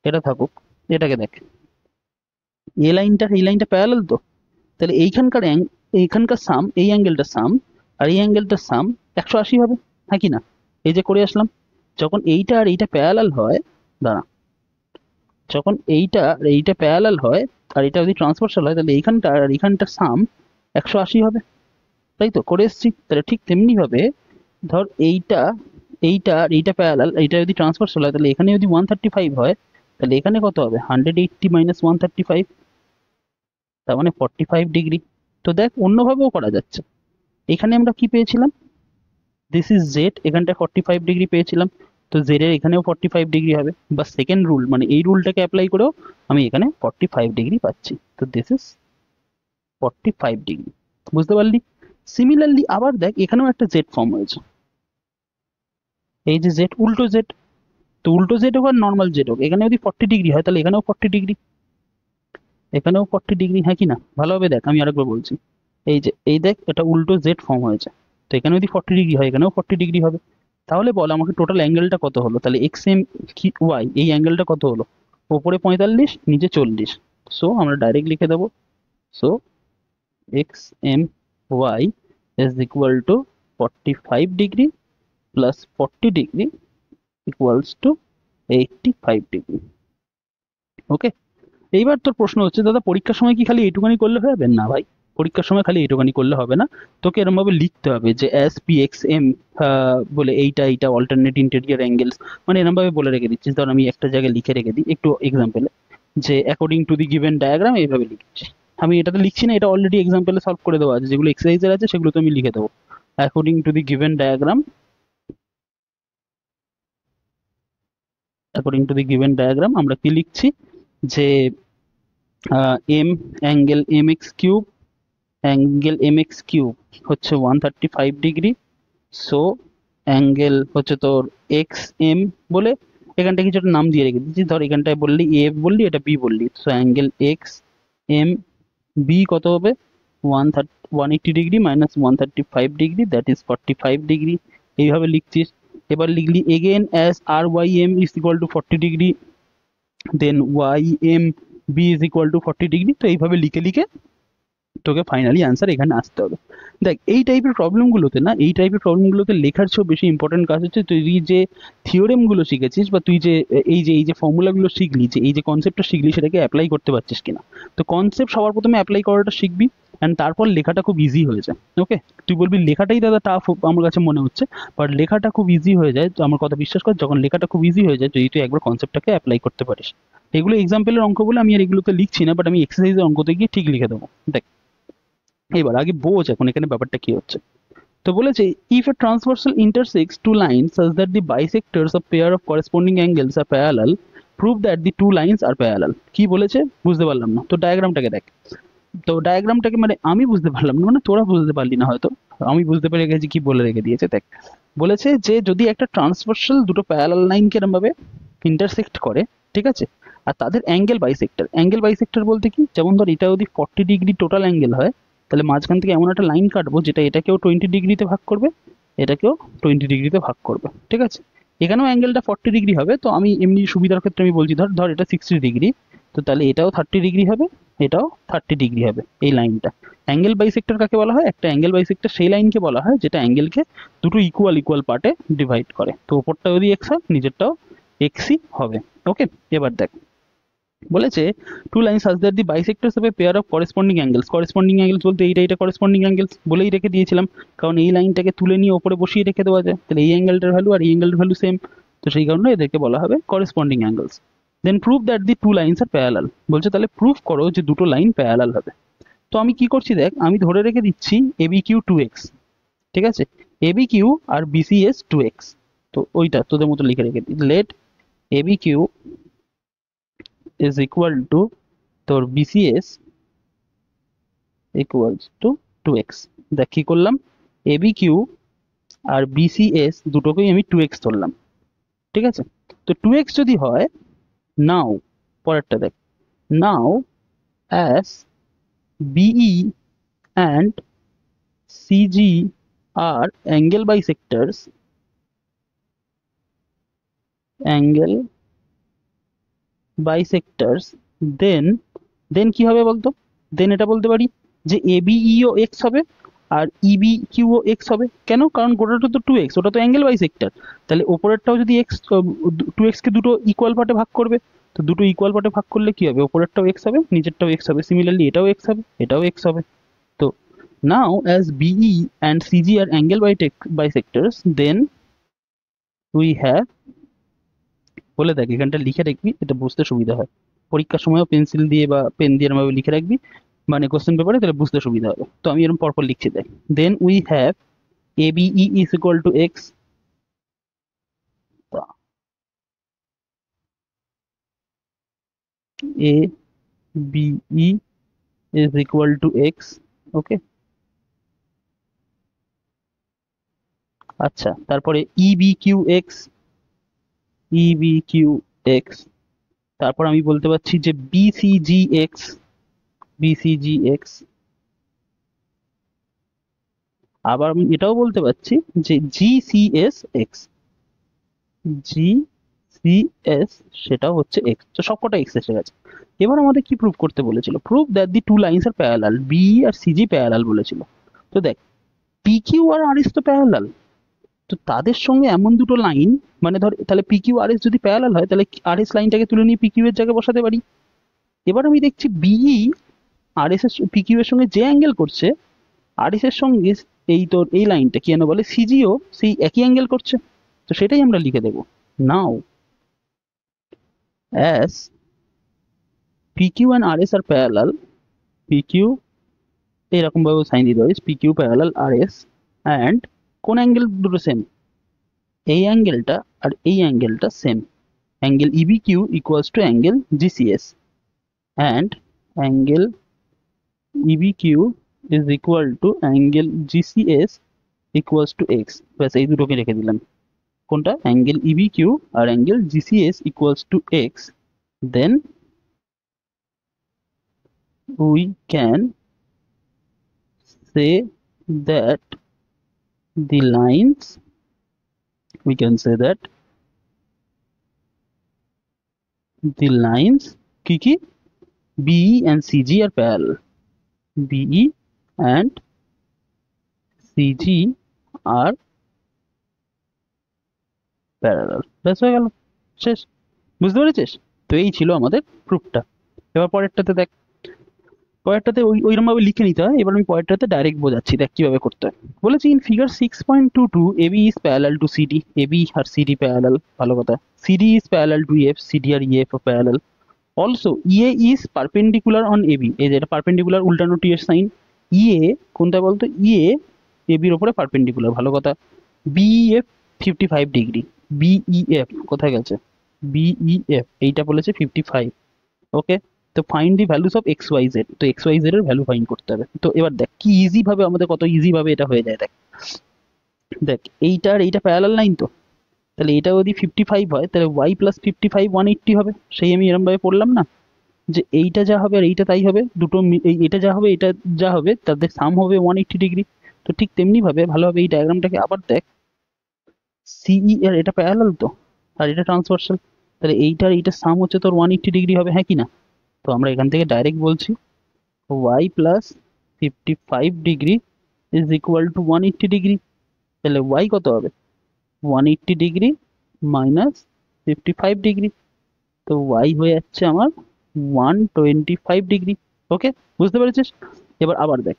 এটা থাকুক, এটাকে দেখ, এই লাইনটা প্যারালাল তো, তাহলে এইখানকার সাম, এই অ্যাঙ্গেলটার সাম আর এই অ্যাঙ্গেলটার সাম 180 হবে, হ্যাঁ কি না? এই যে করে আসলাম। যখন এইটা আর এইটা প্যারালাল হয়, দাঁড়া, যখন এইটা আর এইটা প্যারালাল হয় আর এটা যদি ট্রান্সভার্সাল হয়, তাহলে এইখানটা আর এইখানটার সাম 180 হবে, তাই তো করে এসছি। তাহলে ঠিক তেমনি ভাবে ধর এইটা আর এইটা প্যারালাল, এইটা যদি ট্রান্সভার্সাল হয়, তাহলে এখানে যদি 135 হয়, তাহলে এখানে কত হবে? 180 মাইনাস 135, তার মানে 45 ডিগ্রি। তো দেখ, অন্যভাবেও করা যাচ্ছে। এখানে আমরা কি পেয়েছিলাম? দিস ইজ জেড, এখানটায় 45 ডিগ্রি পেয়েছিলাম, তো জেড এর এখানেও 45 ডিগ্রি হবে। বা সেকেন্ড রুল, মানে এই রুলটাকে অ্যাপ্লাই করেও আমি এখানে 45 ডিগ্রি পাচ্ছি। তো দিস ইজ 45 ডিগ্রি। বুঝতে পারলি? সিমিলারলি আবার দেখ, এখানেও একটা জেড ফর্ম হয়েছে, এই যে জেড, উল্টো জেড। তো উল্টো জেড হোক আর নর্মাল জেড হোক, এখানে যদি 40 ডিগ্রি হয়, তাহলে এখানেও 40 ডিগ্রি, এখানেও 40 ডিগ্রি, হ্যাঁ কি না? ভালোভাবে দেখ, আমি আরেকবার বলছি। এই যে, এই দেখ, এটা উল্টো জেড ফর্ম হয়েছে, তো এখানে যদি 40 ডিগ্রি হয়, এখানেও 40 ডিগ্রি হবে। তাহলে বল আমাকে টোটাল অ্যাঙ্গেলটা কত হলো? তাহলে এক্স এম ওয়াই, এই অ্যাঙ্গেলটা কত হলো? ওপরে 45, নিচে 40। সো আমরা ডাইরেক্ট লিখে দেবো, so X M Y is equal to 45 degree plus 40 degree equals to 85 degree. Okay, এইবার তোর প্রশ্ন হচ্ছে, দাদা পরীক্ষার সময় কি খালি এইটুখানি করলে হয়ে যাবে? না ভাই, পরীক্ষার সময় খালি এইটুখানি করলে হবে না, তোকে এরকম ভাবে লিখতে হবে যে এস পি এক্স এম বলে এইটা অল্টারনেট ইন্টেরিয়র অ্যাঙ্গেলস, মানে এরকম ভাবে বলে রেখে দিচ্ছিস। ধর আমি একটা জায়গায় লিখে রেখে দিই একটু এক্সাম্পলে, যে according to the given diagram, এইভাবে লিখছি। আমি এটাতে লিখছি না, এটা অলরেডি এক্সাম্পলে সলভ করে দেওয়া আছে, যেগুলো এক্সারসাইজের আছে সেগুলো তো আমি লিখে দেবো। According to the given diagram, according to the given diagram আমরা কি লিখছি, যে M angle M X cube angle M X cube হচ্ছে 135 ডিগ্রি। সো অ্যাঙ্গেল হচ্ছে তোর এক্স এম বলে এখানটা কিছু একটা নাম দিয়ে রেখে দিচ্ছি, ধর এখানটায় বললি এ বললি, এটা বি বললি, so angle X M B কত হবে 180 degree minus 135 degree, that is 45 degree. এইভাবে লিখছিস। এবার লিখলি again as R Y M is equal to 40 degree, then Y M B is equal to 40 degree. তো এইভাবে লিখে লিখে তোকে ফাইনালি অ্যান্সার এখানে আসতে হবে। দেখ এই টাইপের প্রবলেমগুলোতে না, এই টাইপের প্রবলেমগুলোতে লেখার চেয়েও বেশি ইম্পর্টেন্ট কাজ হচ্ছে তুই যে থিওরেমগুলো শিখেছিস বা তুই যে এই যে ফর্মুলাগুলো শিখলি, যে এই যে কনসেপ্টটা শিখলি সেটাকে অ্যাপ্লাই করতে পারছিস কিনা। তো কনসেপ্ট সবার প্রথমে অ্যাপ্লাই করাটা শিখবি, অ্যান্ড তারপর লেখাটা খুব ইজি হয়ে যায়। ওকে, তুই বলবি লেখাটাই দাদা টাফ আমার কাছে মনে হচ্ছে, বাট লেখাটা খুব ইজি হয়ে যায়। তো আমার কথা বিশ্বাস কর, যখন লেখাটা খুব ইজি হয়ে যায় যদি তুই একবার কনসেপ্টটাকে অ্যাপ্লাই করতে পারিস। এগুলো এক্সাম্পলের অঙ্ক বলে আমি আর এগুলোতে লিখছি না, বাট আমি এক্সারসাইজের অঙ্কতে গিয়ে ঠিক লিখে দেবো। দেখ এবার আগে বোঝ এখন এখানে ব্যাপারটা কি হচ্ছে। তো বলেছে if a transversal intersects two lines such that the bisectors of pair of corresponding angles are parallel, prove that the two lines are parallel। কি বলেছে বুঝতে পারলাম না, তো ডায়াগ্রামটাকে দেখ। তো ডায়াগ্রামটাকে মানে আমি বুঝতে পারলাম না, মানে তোরা বুঝতে পারলি না হয়তো, আমি বুঝতে পেরে গেছি কি বলে রেখে দিয়েছে। দেখ বলেছে যে যদি একটা ট্রান্সভার্সাল দুটো প্যারালাল লাইন কিরম ভাবে ইন্টারসেক্ট করে, ঠিক আছে, আর তাদের অ্যাঙ্গেল বাইসেক্টর, অ্যাঙ্গেল বাইসেক্টর বলতে কি, যেমন ধর এটা যদি 40 ডিগ্রি টোটাল অ্যাঙ্গেল হয়, তাহলে মাঝখান থেকে এমন একটা লাইন কাটবো যেটা এটাকেও 20 ডিগ্রিতে ভাগ করবে, এটাকেও 20 ডিগ্রিতে ভাগ করবে, ঠিক আছে। এখানেও অ্যাঙ্গেলটা 40 ডিগ্রি হবে, তো আমি এমনি সুবিধার ক্ষেত্রে আমি বলছি, ধর ধর এটা 60 ডিগ্রি, তো তাহলে এটাও 30 ডিগ্রি হবে, এটাও 30 ডিগ্রি হবে এই লাইনটা। অ্যাঙ্গেল বাইসেক্টর কাকে বলা হয়, একটা অ্যাঙ্গেল বাইসেক্টর সেই লাইনকে বলা হয় যেটা অ্যাঙ্গেলকে দুটো ইকুয়াল ইকুয়াল পার্টে ডিভাইড করে। তো ওপরটা যদি এক্স হয় নিচেরটাও এক্সই হবে। ওকে, এবার দেখ বলেছে two lines such that the bisectors of a pair of corresponding angles, corresponding angles বলতে এইটা করেসপন্ডিং অ্যাঙ্গেলস বলেই রেখে দিয়েছিলাম, কারণ এই লাইনটাকে তুলে নিয়ে ওপরে বসিয়ে রেখে দেওয়া যায়, তাহলে এই অ্যাঙ্গেলটার ভ্যালু আর এই অ্যাঙ্গেলটার ভ্যালু সেম, তো সেই কারণে এদেরকে বলা হবে corresponding angles. Then prove that the two lines are parallel, বলছে তাহলে প্রুফ করো যে দুটো লাইন প্যারালাল হবে। তো আমি কি করছি দেখ, আমি ধরে রেখে দিচ্ছি এবি কিউ 2x, ঠিক আছে, AB Q R BCS 2x। তো ওইটা তোদের মতো লিখে রেখে দিই, let AB Q is equal to তোর বিসিএস ইকুয়ালস টু 2x। দেখ কি করলাম, এবি কিউ আর বিসিএস দুটোকেই আমি 2x ধরলাম, ঠিক আছে। তো 2x যদি হয়, নাও পরেরটা দেখ, now as BE and CG are angle bisectors, angle bisectors, then then কি হবে বলতো, দেন এটা বলতে পারি যে এবিইও এক্স হবে আর ইবি কিউও এক্স হবে। কেন, কারণ গোটাটা তো 2x, ওটা তো অ্যাঙ্গেল বাইসেক্টর, তাহলে ওপরেরটাও যদি এক্স 2x কে দুটো ইকুয়াল পার্টে ভাগ করবে, তো দুটো ইকুয়াল পার্টে ভাগ করলে কি হবে, ওপরেরটাও এক্স হবে নিচেরটাও এক্স হবে, সিমিলারলি এটাও এক্স হবে এটাও এক্স হবে। তো now as BE and CG are angle bisectors, then we have, বলে দেখ এখানটা লিখে রাখবি, এটা বুঝতে সুবিধা হয়, পরীক্ষার সময়ও পেন্সিল দিয়ে বা পেন দিয়ে এরমভাবে লিখে রাখবি, মানে কোশ্চেন পেপারে, তাহলে বুঝতে সুবিধা হবে। তো আমি এরকম পরপর লিখছি দেখ, then we have A BE is equal to X, A BE is equal to X. Okay, আচ্ছা তারপরে EB Q X, EB Q X, তারপর আমি বলতে পারছি যে বিসিজি এক্স, বিসিজি এক্স, আবার আমি এটাও বলতে পারছি যে জিসিএস এক্স, জিসিএস সেটাও হচ্ছে এক্স। তো সবকটা এক্স এসে গেছে। এবার আমাদের কি প্রুভ করতে বলেছিল, prove that the two lines are parallel, B আর সিজি প্যারালাল বলেছিল। তো দেখ পি কিউ আর আর এস তো প্যারালাল, তো তাদের সঙ্গে এমন দুটো লাইন, মানে ধর তাহলে পি কিউ আর এস যদি প্যারালাল হয়, তাহলে আর এস লাইনটাকে তুলে নিয়ে পি কিউ এর জায়গায় বসাতে পারি। এবার আমি দেখছি বিই আর এস এর পি কিউ এর সঙ্গে যে অ্যাঙ্গেল করছে, আর এস এর সঙ্গে এই তোর এই লাইনটা কি যেন বলে সিজিও সেই একই অ্যাঙ্গেল করছে, তো সেটাই আমরা লিখে দেবো। নাও as PQ and RS are parallel, PQ এরকম ভাবে সাইন দিতে পারিস, PQ প্যারালাল RS, অ্যান্ড কোন অ্যাঙ্গেল দুটো সেম, এই অ্যাঙ্গেলটা আর এই অ্যাঙ্গেলটা same, angle EBQ equals to angle GCS, and angle EBQ is equal to angle GCS equals to x, ব্যাস এই দুটোকে রেখে দিলাম। কোনটা? অ্যাঙ্গেল EBQ আর angle GCS equals to x, then we can say that the lines, we can say that the lines কি BE and CG are parallel, BE and CG are parallel. ব্যাস হয়ে গেল, শেষ। বুঝতে পেরেছিস? তো এই ছিল আমাদের প্রুফটা। এবার পরেরটাতে দেখ, পরেরটাতে ওইরকম ভাবে লিখে নিতে হয়। এবার আমি পরেরটাতে ডাইরেক্ট বোঝাচ্ছি, দেখ কিভাবে করতে হয়। বলেছি in figure 6.22 AB is parallel to CD, AB আর সিডি প্যারালাল, ভালো কথা। CD is parallel to F, CD আর EF parallel. Also EA is perpendicular on AB, এই যে এটা পারপেন্ডিকুলার, উল্টানো টি এর সাইন। ইএ কোনটা বলতো? ইএ এবির ওপরে পারপেন্ডিকুলার, ভালো কথা। বিইএফ 55 ডিগ্রি, বিইএফ কোথায় গেছে? বিইএফ এইটা বলেছে 55, ওকে। তো find the values of X Y Z, তো এক্স ওয়াই জেড এর ভ্যালু ফাইন্ড করতে হবে। তো এবার দেখ কি ইজি ভাবে আমাদের, কত ইজি ভাবে এটা হয়ে যায়। দেখ দেখ এইটার এইটা প্যারালাল লাইন, তো তাহলে এটা যদি 55 হয় তাহলে ওয়াই প্লাস 55 180 হবে। সেই আমি এরম ভাবে পড়লাম না, যে এইটা যা হবে আর এইটা তাই হবে, দুটো এটা যা হবে এটা যা হবে তাদের সাম হবে 180 ডিগ্রি। তো ঠিক তেমনি ভাবে ভালোভাবে এই ডায়াগ্রামটাকে আবার দেখ, সিই এর এটা প্যারালাল তো, আর এটা ট্রান্সভার্সাল, তাহলে এইটার এইটার সাম হচ্ছে তোর 180 ডিগ্রি হবে, হ্যাঁ কি না? তো আমরা এখান থেকে ডাইরেক্ট বলছি y plus 55 degree is equal to 180 degree. তাহলে y কত হবে? 180 ডিগ্রি মাইনাস 55 ডিগ্রি, তো y হয়ে যাচ্ছে আমার 125 ডিগ্রি। ওকে, বুঝতে পেরেছিস? এবার আবার দেখ,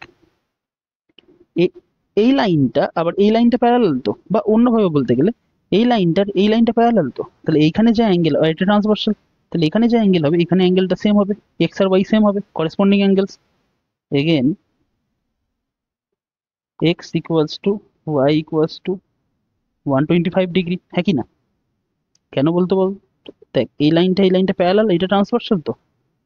এই লাইনটা আবার এই লাইনটা প্যারালাল তো, বা অন্যভাবে বলতে গেলে এই লাইনটা প্যারালাল তো, তাহলে এইখানে যে অ্যাঙ্গেল, আর এটা ট্রান্সভার্সাল, তাহলে এখানে যে অ্যাঙ্গেল হবে এখানে অ্যাঙ্গেলটা সেম হবে, এক্স আর ওয়াই সেম হবে, corresponding angles. Again X equals to Y equals to 125 degree, হ্যাঁ কি না? কেন বলতো বল? দেখ এই লাইনটা প্যারালাল, এটা ট্রান্সভার্সাল তো,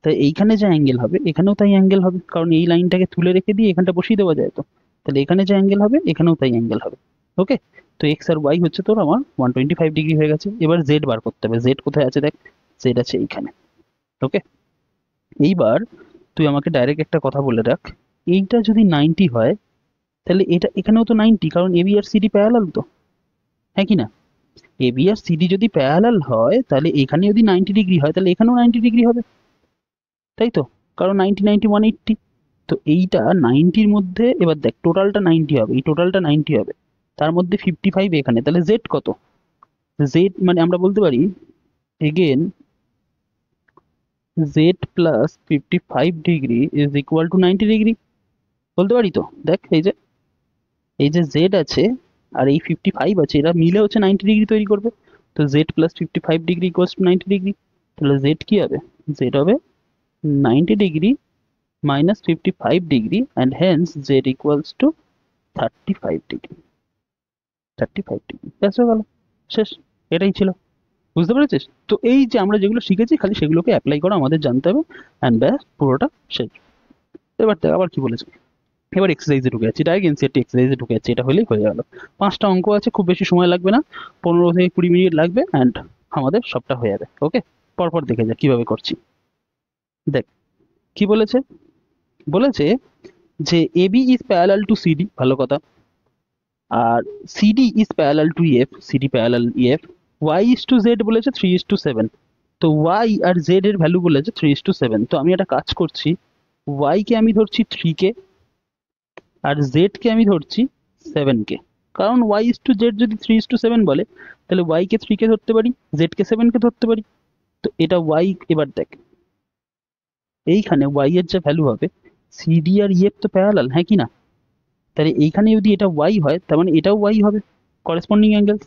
তাই এইখানে যে অ্যাঙ্গেল হবে এখানেও তাই অ্যাঙ্গেল হবে, কারণ এই লাইনটাকে তুলে রেখে দিয়ে এখানটা বসিয়ে দেওয়া যায় তো, তাহলে এখানে যে অ্যাঙ্গেল হবে এখানেও তাই অ্যাঙ্গেল হবে। ওকে, তো এক্স আর ওয়াই হচ্ছে তোর আমার 125 ডিগ্রি হয়ে গেছে। এবার জেড বার করতে হবে, জেড কোথায় আছে? দেখ জেড আছে এইখানে। ওকে, এইবার তুই আমাকে ডাইরেক্ট একটা কথা বলে রাখ, এইটা যদি 90 হয় তাহলে এটা এখানেও তো 90, কারণ এবি আর সিডি প্যারালাল তো, হ্যাঁ কি না? এবি আর সিডি যদি প্যারালাল হয় তাহলে এখানে যদি 90 ডিগ্রি হয় তাহলে এখানেও 90 ডিগ্রি হবে, তাই তো? কারণ 90 90 180, তো এইটা 90-র মধ্যে, এবার দেখ টোটালটা 90 হবে, এই টোটালটা 90 হবে, তার মধ্যে 55 এখানে, তাহলে জেড কত? জেড মানে আমরা বলতে পারি again Z plus 55 degree is equal two 90 degree, বলতে পারি তো। দেখ এই যে জেড আছে আর এই 55 আছে, এরা মিলে হচ্ছে 90 ডিগ্রি তৈরি করবে। তো Z plus 55 degree equals two 90 degree, তাহলে জেড কি হবে? জেড হবে 90 degree minus 55 degree and hence z equals to 35 degree, 35 degree. ব্যাস হয়ে গেল, শেষ। এটাই ছিল, বুঝতে পেরেছিস? তো এই যে আমরা যেগুলো শিখেছি খালি সেগুলোকে অ্যাপ্লাই করা আমাদের জানতে হবে, অ্যান্ড ব্যাস পুরোটা শেষ। এবার দেখ আবার কি বলেছে, এবার এক্সারসাইজে ঢুকে যাচ্ছি, ডাইরেক্ট এনসিইআরটি এক্সারসাইজে ঢুকে যাচ্ছি, এটা হলেই হয়ে গেল। 5টা অঙ্ক আছে, খুব বেশি সময় লাগবে না, 15 থেকে 20 মিনিট লাগবে, অ্যান্ড আমাদের সবটা হয়ে যাবে। ওকে, পরপর দেখে যা কিভাবে করছি। দেখ কি বলেছে, বলেছে যে AB is parallel to CD, ভালো কথা, আর CD is parallel to F, CD parallel F. Y is to Z বলেছে 3:7, তো ওয়াই আর জেড এর ভ্যালু বলেছে 3:7। তো আমি একটা কাজ করছি, ওয়াই কে আমি ধরছি 3 কে আর জেড কে আমি ধরছি 7 কে, কারণ ওয়াই ইজ টু জেড যদি 3:7 বলে তাহলে ওয়াই কে 3 কে ধরতে পারি, জেড কে 7 কে ধরতে পারি। তো এটা ওয়াই, এবার দেখ এইখানে ওয়াই এর যে ভ্যালু হবে, সিডি আর ইএফ তো প্যারালাল, হ্যাঁ কি না? তাহলে এইখানে যদি এটা ওয়াই হয় তার মানে এটাও ওয়াই হবে, করেসপন্ডিং অ্যাঙ্গেল।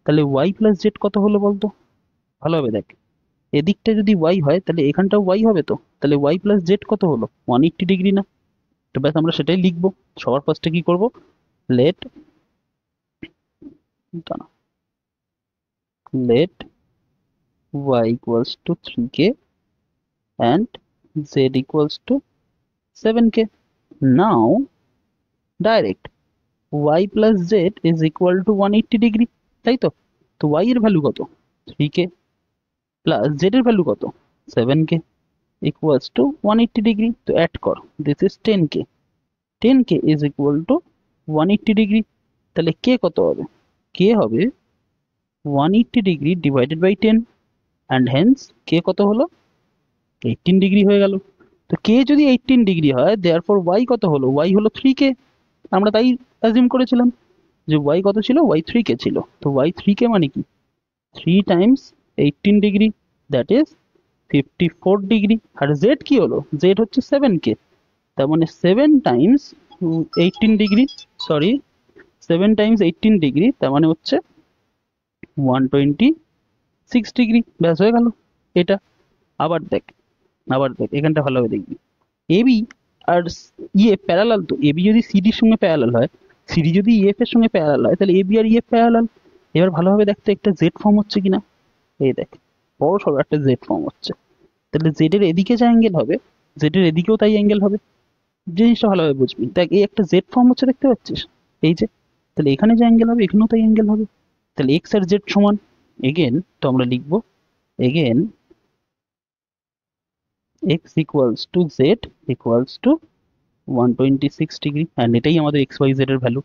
তাহলে ওয়াই প্লাস জেড কত হলো বলতো? ভালোভাবে দেখ, এদিকটা যদি ওয়াই হয় তাহলে এখানটাও ওয়াই হবে তো, তাহলে ওয়াই প্লাস জেড কত হলো? 180 ডিগ্রি না? তো ব্যাস আমরা সেটাই লিখবো। সবার ফার্স্টে কি করব, let let Y equals to 3k and Z equals to 7k। Now direct y plus Z is equal to 180 degree, তাই তো? তো y এর ভ্যালু কত? 3k প্লাস জেড এর ভ্যালু কত? 7k equals to 180 degree. তো অ্যাড কর, this is 10k, 10k is equal to 180 degree. তাহলে কে কত হবে? কে হবে 180 degree divided by 10, and hence K কত হলো? 18 ডিগ্রি হয়ে গেল। তো কে যদি 18 ডিগ্রি হয়, দেয়ারফর y কত হলো? y হলো 3k। আমরা তাই অ্যাজিউম করেছিলাম যে y কত ছিল? y 3k ছিল। তো y 3k মানে কি? 3 times 18 degree, that is 54 degree. আর z কি হলো? z হচ্ছে 7k। তার মানে 7 times 18 degree, sorry 7 times 18 degree, তার মানে হচ্ছে 126 ডিগ্রি। ব্যাস হয়ে গেল এটা। আবার দেখ, আবার দেখ, এখানটা ভালোভাবে দেখবি। এবি আর ইয়ে প্যারালাল, তো এবি যদি সিডির সঙ্গে প্যারালাল হয়, সিডি যদি ইএফ এর সঙ্গে প্যারালাল হয়, তাহলে এবি আর ইএফ প্যারালাল। এবার ভালোভাবে দেখতে একটা জেড ফর্ম হচ্ছে কিনা। এই দেখ, বড় সড়ো একটা জেড ফর্ম হচ্ছে। তাহলে জেড এর এদিকে যা অ্যাঙ্গেল হবে, জেড এর এদিকেও তাই অ্যাঙ্গেল হবে। জিনিসটা ভালোভাবে বুঝবি। দেখ, এই একটা জেড ফর্ম হচ্ছে, দেখতে পাচ্ছিস? এই যে, তাহলে এখানে যে অ্যাঙ্গেল হবে এখানেও তাই অ্যাঙ্গেল হবে। তাহলে এক্স আর জেড সমান, এগেন তো আমরা লিখবো again X equals to Z equals to 126 degree, and এটাই আমাদের এক্স ওয়াই জেড এর ভ্যালু।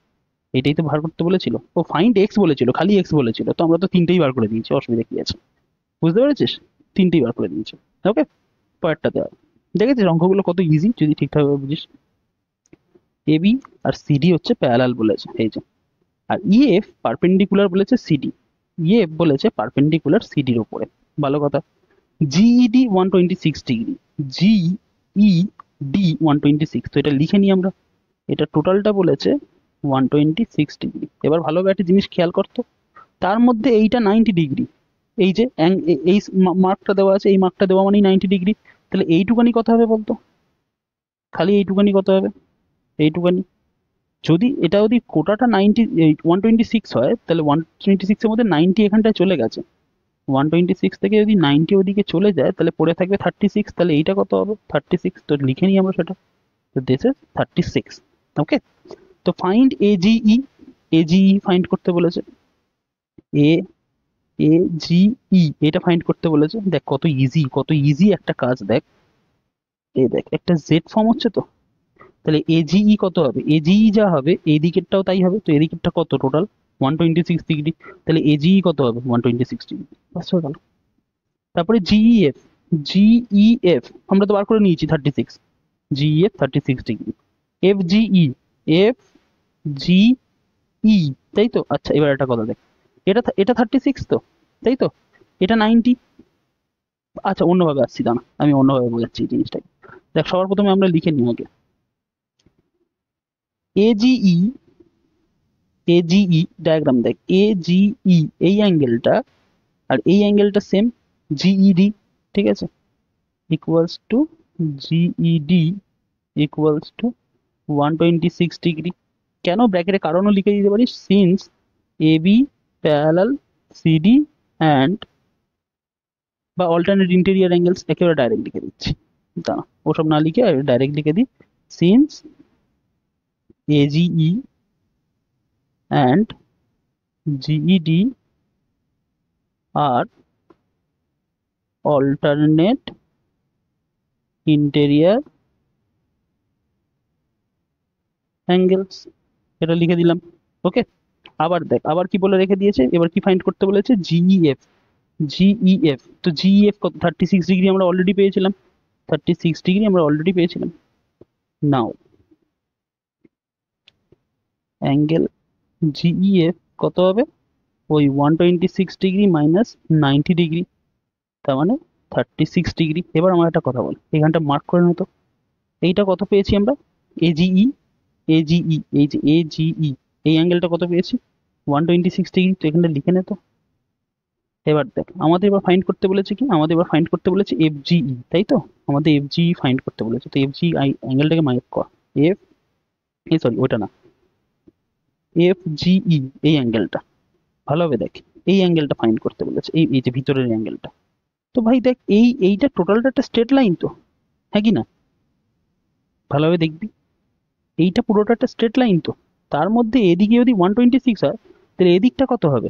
এটাই তো বার করতে বলেছিল। ও ফাইন্ড এক্স বলেছিল, খালি এক্স বলেছিল, তো আমরা তো তিনটেই বার করে দিয়েছি, অসুবিধা কি আছে? বুঝতে পেরেছিস? তিনটেই বার করে দিয়েছি। ওকে, পরেরটা দেওয়া। দেখেছিস অঙ্কগুলো কত ইজি যদি ঠিকঠাকভাবে বুঝিস। এবি আর সিডি হচ্ছে প্যারালাল বলেছে, এই যে। আর ইএফ পারপেন্ডিকুলার বলেছে সিডি, ইএফ বলেছে পারপেন্ডিকুলার সিডির উপরে। ভালো কথা। জিইডি 126 ডিগ্রি, জিইডি 126, তো এটা লিখে নিই আমরা। এটা টোটালটা বলেছে 126 ডিগ্রি। এবার ভালোভাবে একটা জিনিস খেয়াল করতো, তার মধ্যে এইটা 90 ডিগ্রি। এই যে এই মার্কটা দেওয়া আছে, এই মার্কটা দেওয়া মানেই 90 ডিগ্রি। তাহলে এইটুকানি কত হবে বলতো? খালি এইটুকানি কত হবে? এইটুকানি যদি এটা যদি কোটাটা 90 126 হয়, তাহলে 126 এর মধ্যে 90 এখানটায় চলে গেছে। 126 থেকে যদি 90 ওদিকে চলে যায়, তাহলে পড়ে থাকবে 36। তাহলে এইটা কত হবে? 36। তো লিখে নিই আমরা সেটা। তো দিস ইজ 36। ওকে, তো ফাইন্ড এজিই, এজিই ফাইন্ড করতে বলেছে। এ এ জি ই, এটা ফাইন্ড করতে বলেছে। দেখ কত ইজি, কত ইজি একটা কাজ। দেখ, এই দেখ একটা জেড ফর্ম হচ্ছে তো। তাহলে এজিই কত হবে? এজিই যা হবে এই দিকেরটাও তাই হবে। তো এদিকেরটা কত টোটাল? 126 ডিগ্রি। তাহলে এজিই কত হবে? 126 ডিগ্রি। বাস হয়ে গেল। তারপরে জিইএফ, জিইএফ আমরা তো বার করে নিয়েছি 36, GEF 36 degree. F GE, F GE, তাই তো? আচ্ছা, এবার একটা কথা দেখ, এটা এটা 36 তো, তাই তো? এটা 90। আচ্ছা, অন্যভাবে আসছি, দাঁড়া আমি অন্যভাবে বোঝাচ্ছি এই জিনিসটাকে। দেখ, সবার প্রথমে আমরা লিখে নিই আগে এজিই, এজিই ডায়াগ্রাম দেখ, এজিই এই অ্যাঙ্গেলটা আর এই অ্যাঙ্গেলটা সেম, জিইডি, ঠিক আছে, equals to GED equals to 126 degree. কেন ব্র্যাকেটে কারণও লিখে দিতে পারিস, since AB parallel CD and বা অল্টারনেট ইন্টেরিয়ার অ্যাঙ্গেলস, একেবারে ডাইরেক্ট লিখে দিচ্ছি। দাঁড়া, ওসব না লিখে ডাইরেক্ট লিখে দিই, since AGE and GED are alternate interior angles, এটা লিখে দিলাম। ওকে, আবার দেখ, আবার কি বলে রেখে দিয়েছে, এবার কি ফাইন্ড করতে বলেছে? জিইএফ, জিইএফ তো জিইএফ কত? 36 ডিগ্রি আমরা অলরেডি পেয়েছিলাম, 36 ডিগ্রি আমরা অলরেডি পেয়েছিলাম। নাও অ্যাঙ্গেল জিইএফ কত হবে? ওই 126 ডিগ্রি মাইনাস 90 ডিগ্রি, তার মানে 36 ডিগ্রি। এবার আমার একটা কথা বল, এখানটা মার্ক করে নিতো, এইটা কত পেয়েছি আমরা? এজিই, এজিই এই যে এজিই, এই অ্যাঙ্গেলটা কত পেয়েছি? 126 ডিগ্রি। তো এখানে লিখে নে তো। এবার দেখ, আমাদের এবার ফাইন্ড করতে বলেছে কি? আমাদের এবার ফাইন্ড করতে বলেছে এফজিই, তাই তো? আমাদের এফজিই ফাইন্ড করতে বলেছে। তো এফজিই অ্যাঙ্গেলটাকে মার্ক কর, এফ, এই সরি ওটা না, এফজিই এই অ্যাঙ্গেলটা ভালোভাবে দেখ, এই অ্যাঙ্গেলটা ফাইন্ড করতে বলেছে, এই এই যে ভিতরের অ্যাঙ্গেলটা। তো ভাই দেখ, এইটা টোটালটা একটা স্ট্রেট লাইন তো, হ্যাঁ কি না? ভালোভাবে দেখবি, এইটা পুরোটা একটা স্ট্রেট লাইন, তো তার মধ্যে এদিকে যদি 126 হয় তাহলে এদিকটা কত হবে?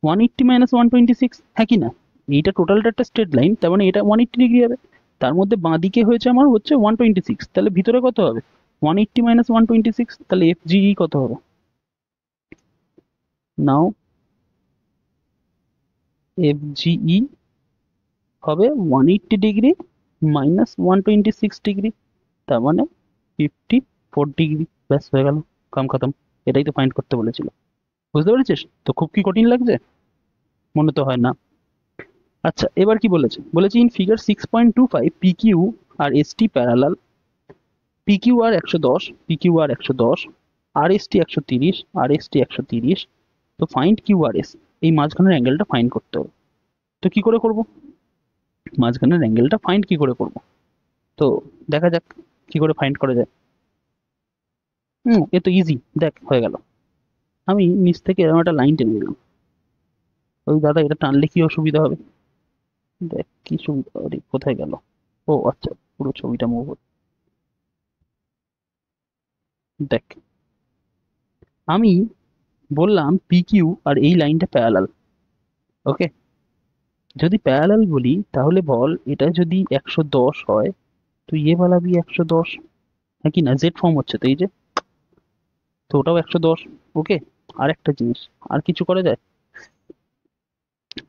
180 মাইনাস 126, হ্যাঁ কি না? এইটা টোটালটা একটা স্ট্রেট লাইন, তার মানে এটা 180 ডিগ্রি হবে। তার মধ্যে বাঁ দিকে হয়েছে আমার হচ্ছে 126, তাহলে ভিতরে কত হবে? 180 মাইনাস 126, তাহলে FGE কত হবে? নাও FGE হবে 180 ডিগ্রি মাইনাস 126 ডিগ্রি, তার মানে 54 ডিগ্রি। ব্যাস হয়ে গেল, কাম খতম। এটাই তো ফাইন্ড করতে বলেছিল, বুঝতে পেরেছিস তো? খুব কি কঠিন লাগছে? মনে তো হয় না। আচ্ছা, এবার কি বলেছে? বলেছে ইন ফিগার 6.25 PQ আর ST parallel, PQR 110, PQR 110, RST 130, RST 130, তো ফাইন্ড QRS। এই মাঝখানের অ্যাঙ্গেলটা ফাইন্ড করতে হবে। তো কি করে করব? মাঝখানের অ্যাঙ্গেলটা ফাইন্ড কি করে করব? তো দেখা যাক কি করে ফাইন্ড করা যায়। এ তো ইজি, দেখ হয়ে গেল। আমি নিচ থেকে এরকম একটা লাইন টেনে দিলাম। ওই দাদা, এটা টানলে কি অসুবিধা হবে? দেখ কি সুবিধা হবে, কোথায় গেল? ও আচ্ছা, পুরো ছবিটা মুভ হচ্ছে। দেখ, আমি বললাম PQ আর এই লাইনটা প্যারালাল। ওকে, যদি প্যারালাল বলি তাহলে বল এটা যদি 110 হয়, তো ইয়ে বালাবি 110, হ্যাঁ কি না? জেড ফর্ম হচ্ছে তো, এই যে, তো ওটাও 110। ওকে, আর একটা জিনিস, আর কিছু করা যায়?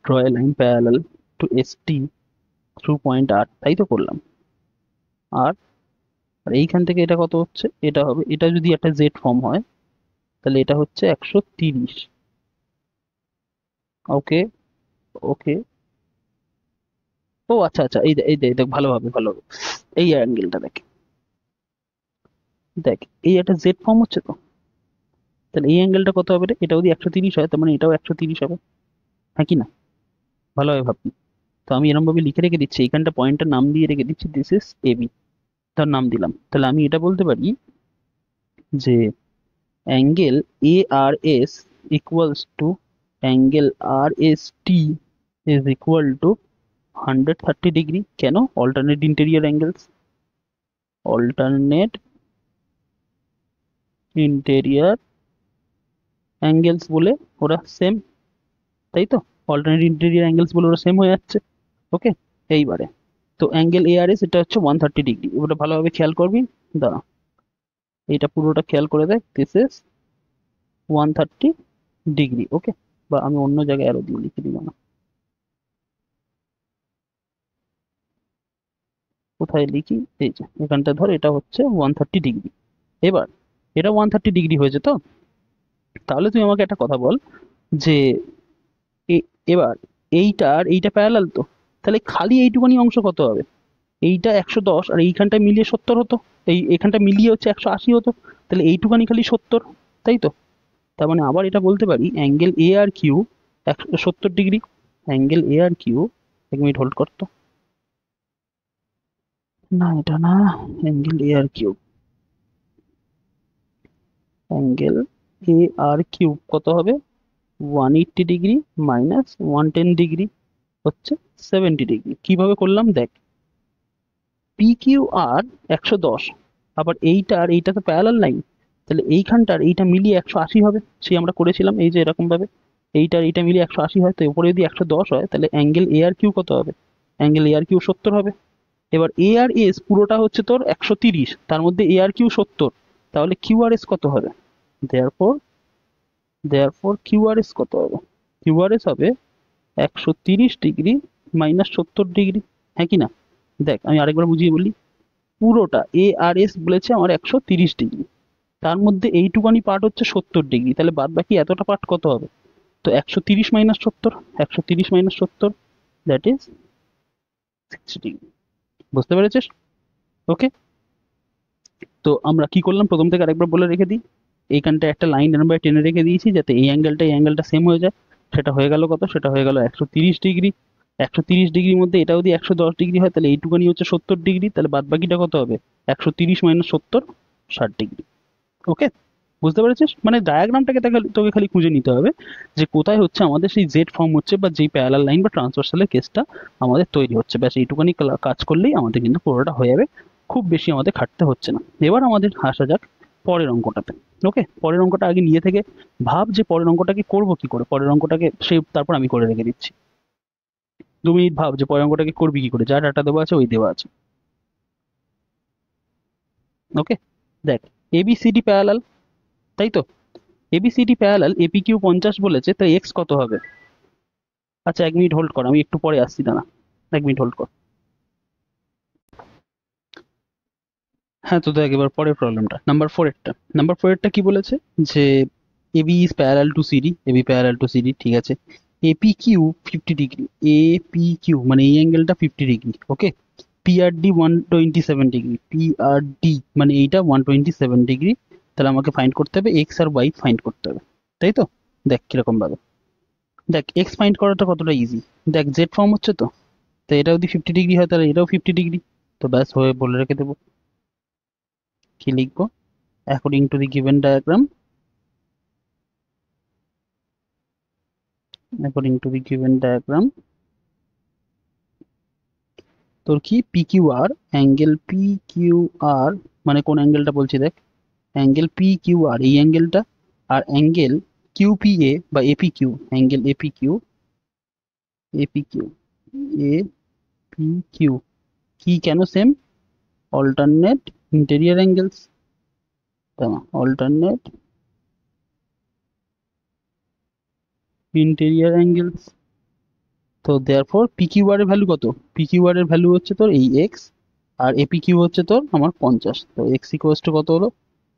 Draw A line parallel to ST through point R, তাই তো করলাম। আর আর এইখান থেকে এটা কত হচ্ছে? এটা হবে, এটা যদি একটা জেড ফর্ম হয় তাহলে এটা হচ্ছে 130। ওকে, ওকে। ও আচ্ছা আচ্ছা, এই দেখ দেখ, ভালোভাবে ভালোভাবে এই অ্যাঙ্গেলটা দেখ। দেখ, এই একটা জেড ফর্ম হচ্ছে তো, তাহলে এই অ্যাঙ্গেলটা কত হবে রে? এটা যদি 130 হয় তার মানে এটাও 130 হবে, হ্যাঁ কি না? ভালোভাবে ভাববি। তো আমি এরকম ভাবে লিখে রেখে দিচ্ছি, এইখানটা পয়েন্টের নাম দিয়ে রেখে দিচ্ছি, দিস ইজ AB, তার নাম দিলাম। তাহলে আমি এটা বলতে পারি যে angle ARS equals to angle RST is equal to 130 degree. কেন? Alternate interior angles, alternate interior angles বলে ওরা সেম, তাই তো? অল্টারনেট ইন্টেরিয়র অ্যাঙ্গেলস বলে ওরা সেম হয়ে যাচ্ছে। ওকে, এইবারে তো অ্যাঙ্গেল ARS এটা হচ্ছে 130 ডিগ্রি। এবারে ভালোভাবে খেয়াল করবি, দাঁড়া, এইটা পুরোটা খেয়াল করে দেখ, দিস ইজ 130 ডিগ্রি। ওকে, বা আমি অন্য জায়গায় আরো দিয়ে লিখে দিব না, কোথায় লিখি? এই যে এখানটা ধর, এটা হচ্ছে 130 ডিগ্রি। এবার এটা 130 ডিগ্রি হয়েছে তো, তাহলে তুই আমাকে একটা কথা বল যে এবার এইটা আর এইটা প্যারালাল তো, তাহলে খালি এইটুখানি অংশ কত হবে? এইটা 110 আর এইখানটা মিলিয়ে 70 হতো, এখানটা মিলিয়ে হচ্ছে 180 হতো, তাহলে এইটুখানি খালি 70, তাই তো? তার মানে আবার এটা বলতে পারি angle ARQ 70 degree. Angle ARQ, 1 minute hold করতো, না এটা না, অ্যাঙ্গেল ARQ, অ্যাঙ্গেল ARQ কত হবে? 180 ডিগ্রি মাইনাস 110 ডিগ্রি হচ্ছে 70 ডিগ্রি। কিভাবে করলাম দেখ, PQR 110, আবার এইটা আর এইটা তো প্যারালাল লাইন, তাহলে এইখানটার এইটা মিলিয়ে 180 হবে, সেই আমরা করেছিলাম এই যে এরকম ভাবে, এইটা আর এইটা মিলিয়ে 180 হয়, তো উপরে যদি 110 হয় তাহলে অ্যাঙ্গেল ARQ কত হবে? অ্যাঙ্গেল ARQ 70 হবে। এবার ARS পুরোটা হচ্ছে তোর 130, তার মধ্যে ARQ 70, তাহলে QRS কত হবে? দেয়ারফর দেয়ারফর QRS কত হবে? QRS হবে 130 ডিগ্রি মাইনাস 70 ডিগ্রি, হ্যাঁ কি না? দেখ আমি আরেকবার বুঝিয়ে বলি, পুরোটা ARS বলেছে আমার 130 ডিগ্রি, তার মধ্যে এইটুকানি পার্ট হচ্ছে 70 ডিগ্রি, তাহলে বাদ বাকি এতটা পার্ট কত হবে? তো 130 minus 70, 130 minus 70, that is 60 degree. বুঝতে পেরেছিস? ওকে, তো আমরা কি করলাম প্রথম থেকে আরেকবার বলে রেখে দিই, এইখানটা একটা লাইন এরকম টেনে রেখে দিয়েছি যাতে এই অ্যাঙ্গেলটা সেম হয়ে যায়। সেটা হয়ে গেল কত? সেটা হয়ে গেল 130 ডিগ্রি। 130 ডিগ্রির মধ্যে এটা যদি 110 ডিগ্রি হয় তাহলে এইটুকানি হচ্ছে 70 ডিগ্রি, তাহলে বাদ বাকিটা কত হবে? 130 মাইনাস 70, 60 ডিগ্রি। ওকে, বুঝতে পেরেছিস? মানে ডায়াগ্রামটাকে তোকে খালি খুঁজে নিতে হবে যে কোথায় হচ্ছে আমাদের সেই জেড ফর্ম হচ্ছে, বা যেই প্যারালাল লাইন বা ট্রান্সভার্সালের কেসটা আমাদের তৈরি হচ্ছে, ব্যাস এইটুকানি কাজ করলেই আমাদের কিন্তু পুরোটা হয়ে যাবে, খুব বেশি আমাদের খাটতে হচ্ছে না। এবার আমাদের আসা যাক পরের অঙ্কটাতে। ওকে, পরের অঙ্কটা আগে নিয়ে থেকে ভাব যে পরের অঙ্কটাকে করবো কি করে, পরের অঙ্কটাকে সে তারপর আমি করে রেখে দিচ্ছি। 2 মিনিট ভাব যে পরের অঙ্কটাকে করবি কি করে, যা ডাটা দেওয়া আছে ওই দেওয়া আছে। ওকে, দেখ এবিসিডি প্যারালাল, তাই তো? এবিসিডি প্যারালাল, এপি কিউ 50 বলেছে, তাই এক্স কত হবে? আচ্ছা 1 মিনিট হোল্ড কর, আমি একটু পরে আসছি, দাঁড়া 1 মিনিট হোল্ড কর। হ্যাঁ, তো দেখ এবার পরের প্রবলেমটা, নাম্বার ফোরেরটা কি বলেছে, যে AB is parallel to CD, AB parallel to CD, ঠিক আছে। AP Q 50 degree, AP Q মানে এই অ্যাঙ্গেলটা 50 degree, okay. PRD 127 degree, PRD মানে এইটা 127 ডিগ্রি। তাহলে আমাকে ফাইন্ড করতে হবে এক্স আর ওয়াই ফাইন্ড করতে হবে, তাই তো? দেখ কিরকম ভাবে, দেখ এক্স ফাইন্ড করাটা কতটা ইজি। দেখ জেড ফর্ম হচ্ছে তো, তো এটা যদি 50 ডিগ্রি হয় তাহলে এটাও 50 ডিগ্রি। তো ব্যাস হয়ে বলে রেখে দেবো, কি লিখবো, according to the given diagram, according to the given diagram তোর কি পি কিউ আর, অ্যাঙ্গেল পি কিউ আর মানে কোন অ্যাঙ্গেলটা বলছি দেখ, অ্যাঙ্গেল পি কিউ আর এই অ্যাঙ্গেলটা, আর অ্যাঙ্গেল কিউ পি এ বা AP Q, angle AP Q, AP Q, A P Q, কি কেন same, alternate interior angles, alternate interior angles. তো দেয়ারফর পি কিউ আর এর ভ্যালু কত, পি কিউ আর এর ভ্যালু হচ্ছে তোর এই এক্স, আর এপি কিউ হচ্ছে তোর আমার 50। তো এক্স ইকুয়াস টু কত হলো,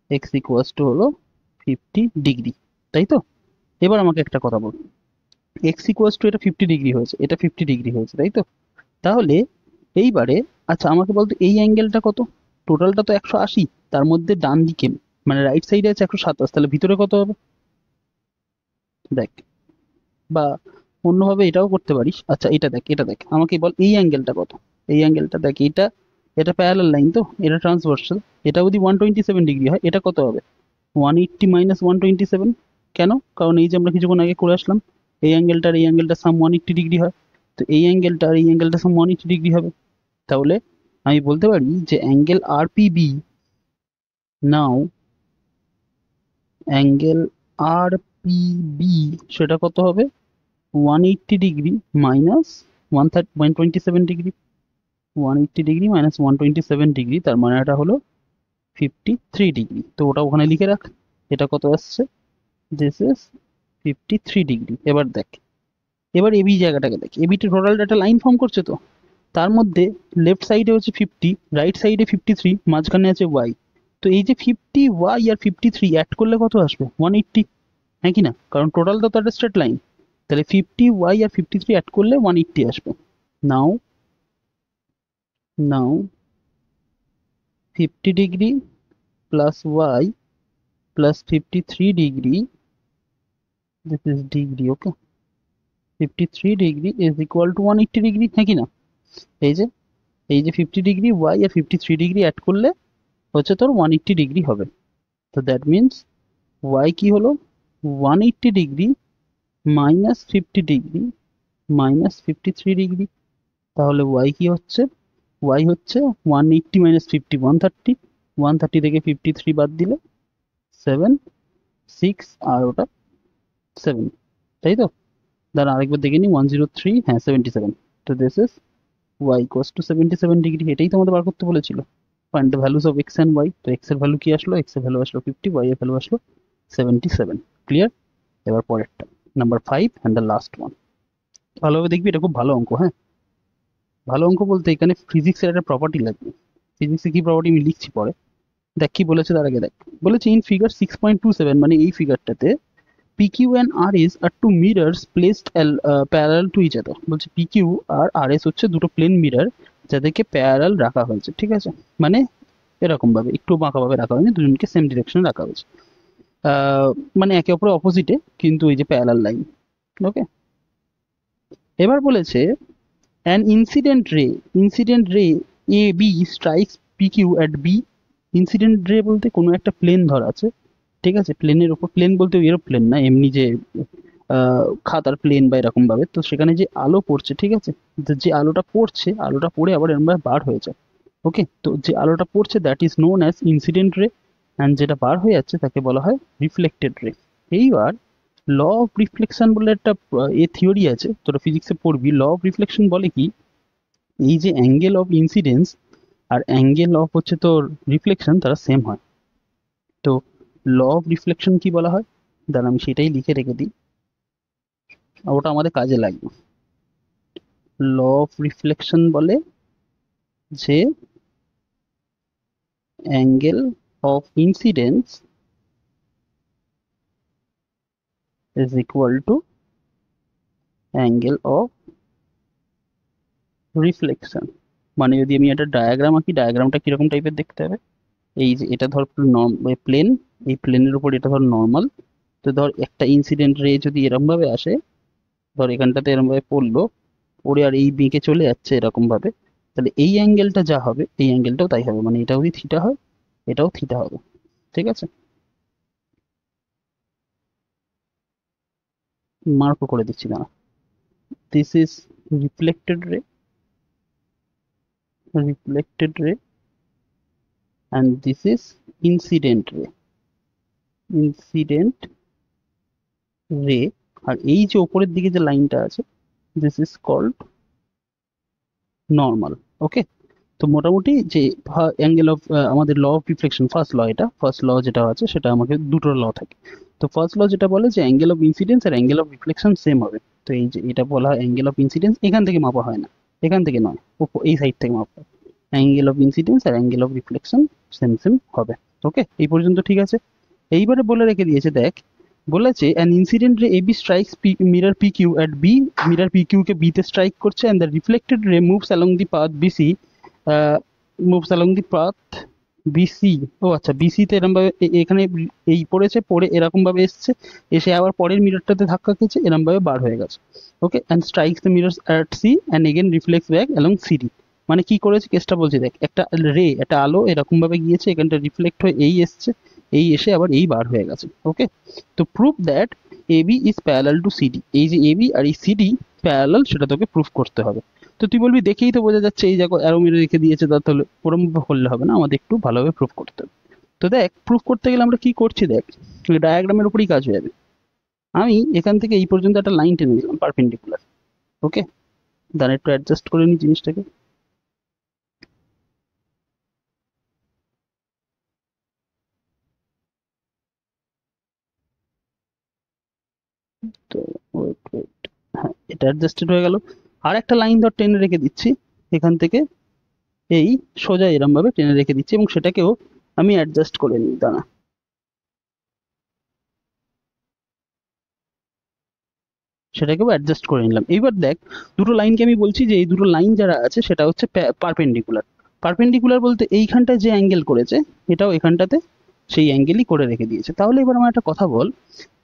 এক্স ইকুয়াস টু হলো 50 ডিগ্রি, তাই তো? এবার আমাকে একটা কথা বল, এক্স ইকুয়াস টু এটা 50 ডিগ্রি হয়েছে, এটা 50 ডিগ্রি হয়েছে, তাই তো? তাহলে এইবারে আচ্ছা আমাকে বলতো এই অ্যাঙ্গেলটা কত, টোটালটা তো 180, তার মধ্যে ডান দিকে মানে রাইট সাইডে আছে 127, তাহলে ভিতরে কত হবে দেখ, বা অন্যভাবে এটাও করতে পারিস। আচ্ছা এটা দেখ, এটা দেখ, আমাকে বল এই অ্যাঙ্গেলটা কত, এই অ্যাঙ্গেলটা দেখ, এটা এটা প্যারালাল লাইন তো, এটা ট্রান্সভার্সাল, এটা যদি 127 ডিগ্রি হয় এটা কত হবে, 180 মাইনাস 127। কেন, কারণ এই যে আমরা কিছুক্ষণ আগে করে আসলাম, এই অ্যাঙ্গেলটার এই অ্যাঙ্গেলটা সাম 180 ডিগ্রি হয়, তো এই অ্যাঙ্গেলটা আর এই অ্যাঙ্গেলটা সাম 180 ডিগ্রি হবে। তাহলে আমি বলতে পারি যে অ্যাঙ্গেল আর পি বি, নাও অ্যাঙ্গেল আর পি বি সেটা কত হবে, 180 degree minus 127 degree, 180 degree minus 127 degree, তার মানে এটা হলো 53 ডিগ্রি। তো ওটা ওখানে লিখে রাখ, এটা কত আসছে, দিস ইজ 53 ডিগ্রি। এবার দেখ, এবার এবি জায়গাটাকে দেখ, এবিটা টোটাল একটা লাইন ফর্ম করছে তো, তার মধ্যে লেফট সাইডে হচ্ছে 50, রাইট সাইডে 53, মাঝখানে আছে ওয়াই। তো এই যে 50 ওয়াই আর 53 অ্যাড করলে কত আসবে, 180, হ্যাঁ কি না, কারণ টোটালটা তো একটা স্ট্রেট লাইন, তাহলে 50 ওয়াই আর 53 অ্যাড করলে 180 আসবে। Now now 50 degree plus y plus 53 degree, this is degree, okay, 53 degree is equal to 180 degree, হ্যাঁ কি না? এই যে এই যে 50 ডিগ্রি ওয়াই আর 53 ডিগ্রি অ্যাড করলে হচ্ছে তোর 180 ডিগ্রি হবে। তো দ্যাট মিনস ওয়াই কি হলো, 180 degree minus 50 degree minus 53 degree. তাহলে ওয়াই কি হচ্ছে, ওয়াই হচ্ছে 180 মাইনাস 50, 130, 130 থেকে 53 বাদ দিলে 7, 6 আর ওটা 7, তাই তো? দাঁড়া আরেকবার দেখে নিই, 103, হ্যাঁ 77। তো this is y equals to 77 degree, এটাই তো আমাদের বার করতে বলেছিল, find the values of x and y. তো এক্স এর ভ্যালু কি আসলো, এক্স এর ভ্যালু আসলো 50, ওয়াই এর ভ্যালু আসলো 77। ক্লিয়ার? এবার পরেরটা, number 5 and the last one. ভালোভাবে দেখবি, এটা খুব ভালো অঙ্ক, হ্যাঁ। ভালো অঙ্ক বলতে এখানে ফিজিক্সের একটা প্রপার্টি লাগবে, ফিজিক্সে কি প্রপার্টি আমি লিখছি পরে। দেখ কি বলেছে তার আগে দেখ, বলেছে ইন ফিগার 6.27 মানে এই ফিগারটাতে PQ and RS are two mirrors placed parallel to each other। বলছে PQ আর RS হচ্ছে দুটো প্লেন মিরর যাদেরকে প্যারালাল রাখা হয়েছে, ঠিক আছে, মানে এরকম ভাবে একটু বাঁকা ভাবে রাখা হয়নি, দুজনকে সেম ডিরেকশনে রাখা হয়েছে, মানে একে অপরের অপোজিটে কিন্তু এই যে প্যারালাল লাইন, ওকে। এবার বলেছে an incident ray A B strikes PQ at B. Incident ray বলতে কোনো একটা প্লেন ধরা আছে, ঠিক আছে, প্লেনের ওপর, প্লেন বলতে এরোপ্লেন না, এমনি যে খাতার প্লেন বা এরকম ভাবে, তো সেখানে যে আলো পড়ছে, ঠিক আছে, যে আলোটা পড়ছে, আলোটা পড়ে আবার এরকম ভাবে বার হয়ে যায়, ওকে। তো যে আলোটা পড়ছে that is known as incident রে। অ্যান্ড যেটা বার হয়ে যাচ্ছে তাকে বলা হয় রিফ্লেক্টেড রে। এইবার ল অফ রিফ্লেকশন বলে একটা থিওরি আছে, তোরা ফিজিক্সে পড়বি। ল অফ রিফ্লেকশন বলে কি, এই যে অ্যাঙ্গেল অফ ইনসিডেন্স আর অ্যাঙ্গেল অফ হচ্ছে তোর রিফ্লেকশন, তারা সেম হয়। তো ল অফ রিফ্লেকশন কি বলা হয়, দাঁড়া আমি সেটাই লিখে রেখে দিই, ওটা আমাদের কাজে লাগবে। ল অফ রিফ্লেকশন বলে যে angle of incidence is equal to angle of reflection. মানে যদি আমি একটা ডায়াগ্রাম আঁকি, ডায়াগ্রামটা কিরকম টাইপের দেখতে হবে, এই যে এটা ধর প্লেন, এই প্লেনের উপর এটা ধর নর্মাল। তো ধর একটা ইনসিডেন্ট রে যদি এরকম ভাবে আসে, ধর এখানটাতে এরকম ভাবে পড়লো, পড়ে আর এই দিকে চলে যাচ্ছে এরকম ভাবে, তাহলে এই অ্যাঙ্গেলটা যা হবে এই অ্যাঙ্গেলটাও তাই হবে, মানে এটা যদি থিটা হয় এটাও থিটা হবে। ঠিক আছে, মার্কও করে দিচ্ছি না। This is reflected ray, reflected ray, and this is incident ray, incident ray. আর এই যে উপরের দিকে যে লাইনটা আছে, this is called normal. Okay, তো মোটামুটি যে অ্যাঙ্গেল অফ আমাদের law of reflection first law, এটা ফার্স্ট ল যেটা আছে সেটা আমাকে দুটো ল থাকে। তো ফার্স্ট ল যেটা বলে যে অ্যাঙ্গেল অফ ইনসিডেন্স আর অ্যাঙ্গেল অফ রিফ্লেকশন সেম হবে। তো এই যে এটা বলা হয় অ্যাঙ্গেল অফ ইনসিডেন্স, এখান থেকে মাপা হয় না, এখান থেকে নয়, এই সাইড থেকে মাপা হয়। অ্যাঙ্গেল অফ ইনসিডেন্স আর angle of reflection same same হবে। ওকে, এই পর্যন্ত ঠিক আছে। এইবারে বলে রেখে দিয়েছে, দেখ বলেছে an incident ray AB strikes mirror P Q at B, mirror P Q কে বি তে স্ট্রাইক করছে, and the reflected ray moves along the path BC, moves along the path BC. ও আচ্ছা, বিসি তে এরকম ভাবে এখানে এই পড়েছে, পড়ে এরকম ভাবে এসছে, এসে আবার পরের মিররটাতে ধাক্কা খেয়েছে, এরকম ভাবে বার হয়ে গেছে। Okay, and strikes the mirrors at C and again reflects back along CD. মানে কি করেছে কেসটা বলছি দেখ, একটা রে, একটা আলো এরকম ভাবে গিয়েছে, এখানটা রিফ্লেক্ট হয়ে এই এসছে, এই এসে আবার এই বার হয়ে গেছে। ওকে, তো proof that AB is parallel to CD, এই যে এবি আর এই সিডি প্যারালাল, সেটা তোকে প্রুফ করতে হবে। তো তুই বলবি দেখেই তো বোঝা যাচ্ছে, এই দেখো অ্যারো মেরে রেখে দিয়েছে, তাহলে ওরম করলে হবে না, আমাদের একটু ভালোভাবে প্রুফ করতে হবে। তো দেখ প্রুফ করতে গেলে আমরা কি করছি, দেখ ডায়াগ্রামের উপরেই কাজ হয়ে যাবে। আমি এখান থেকে এই পর্যন্ত একটা লাইন টেনে নিলাম পারপেন্ডিকুলার। ওকে, দাঁড়া একটু অ্যাডজাস্ট করে নিই জিনিসটাকে। তো ওয়েট ওয়েট, হ্যাঁ এটা অ্যাডজাস্টেড হয়ে গেল। আর একটা লাইন ধর টেনে রেখে দিচ্ছি এখান থেকে, এই সোজা এরম ভাবে টেনে রেখে দিচ্ছি, এবং সেটাকেও আমি অ্যাডজাস্ট করে নিই, দাঁড়া সেটাকেও অ্যাডজাস্ট করে নিলাম। এইবার দেখ দুটো লাইনকে আমি বলছি যে এই দুটো লাইন যারা আছে সেটা হচ্ছে পারপেন্ডিকুলার। পারপেন্ডিকুলার বলতে এইখানটায় যে অ্যাঙ্গেল করেছে এটাও এখানটাতে সেই অ্যাঙ্গেলই করে রেখে দিয়েছে। তাহলে এবার আমার একটা কথা বল,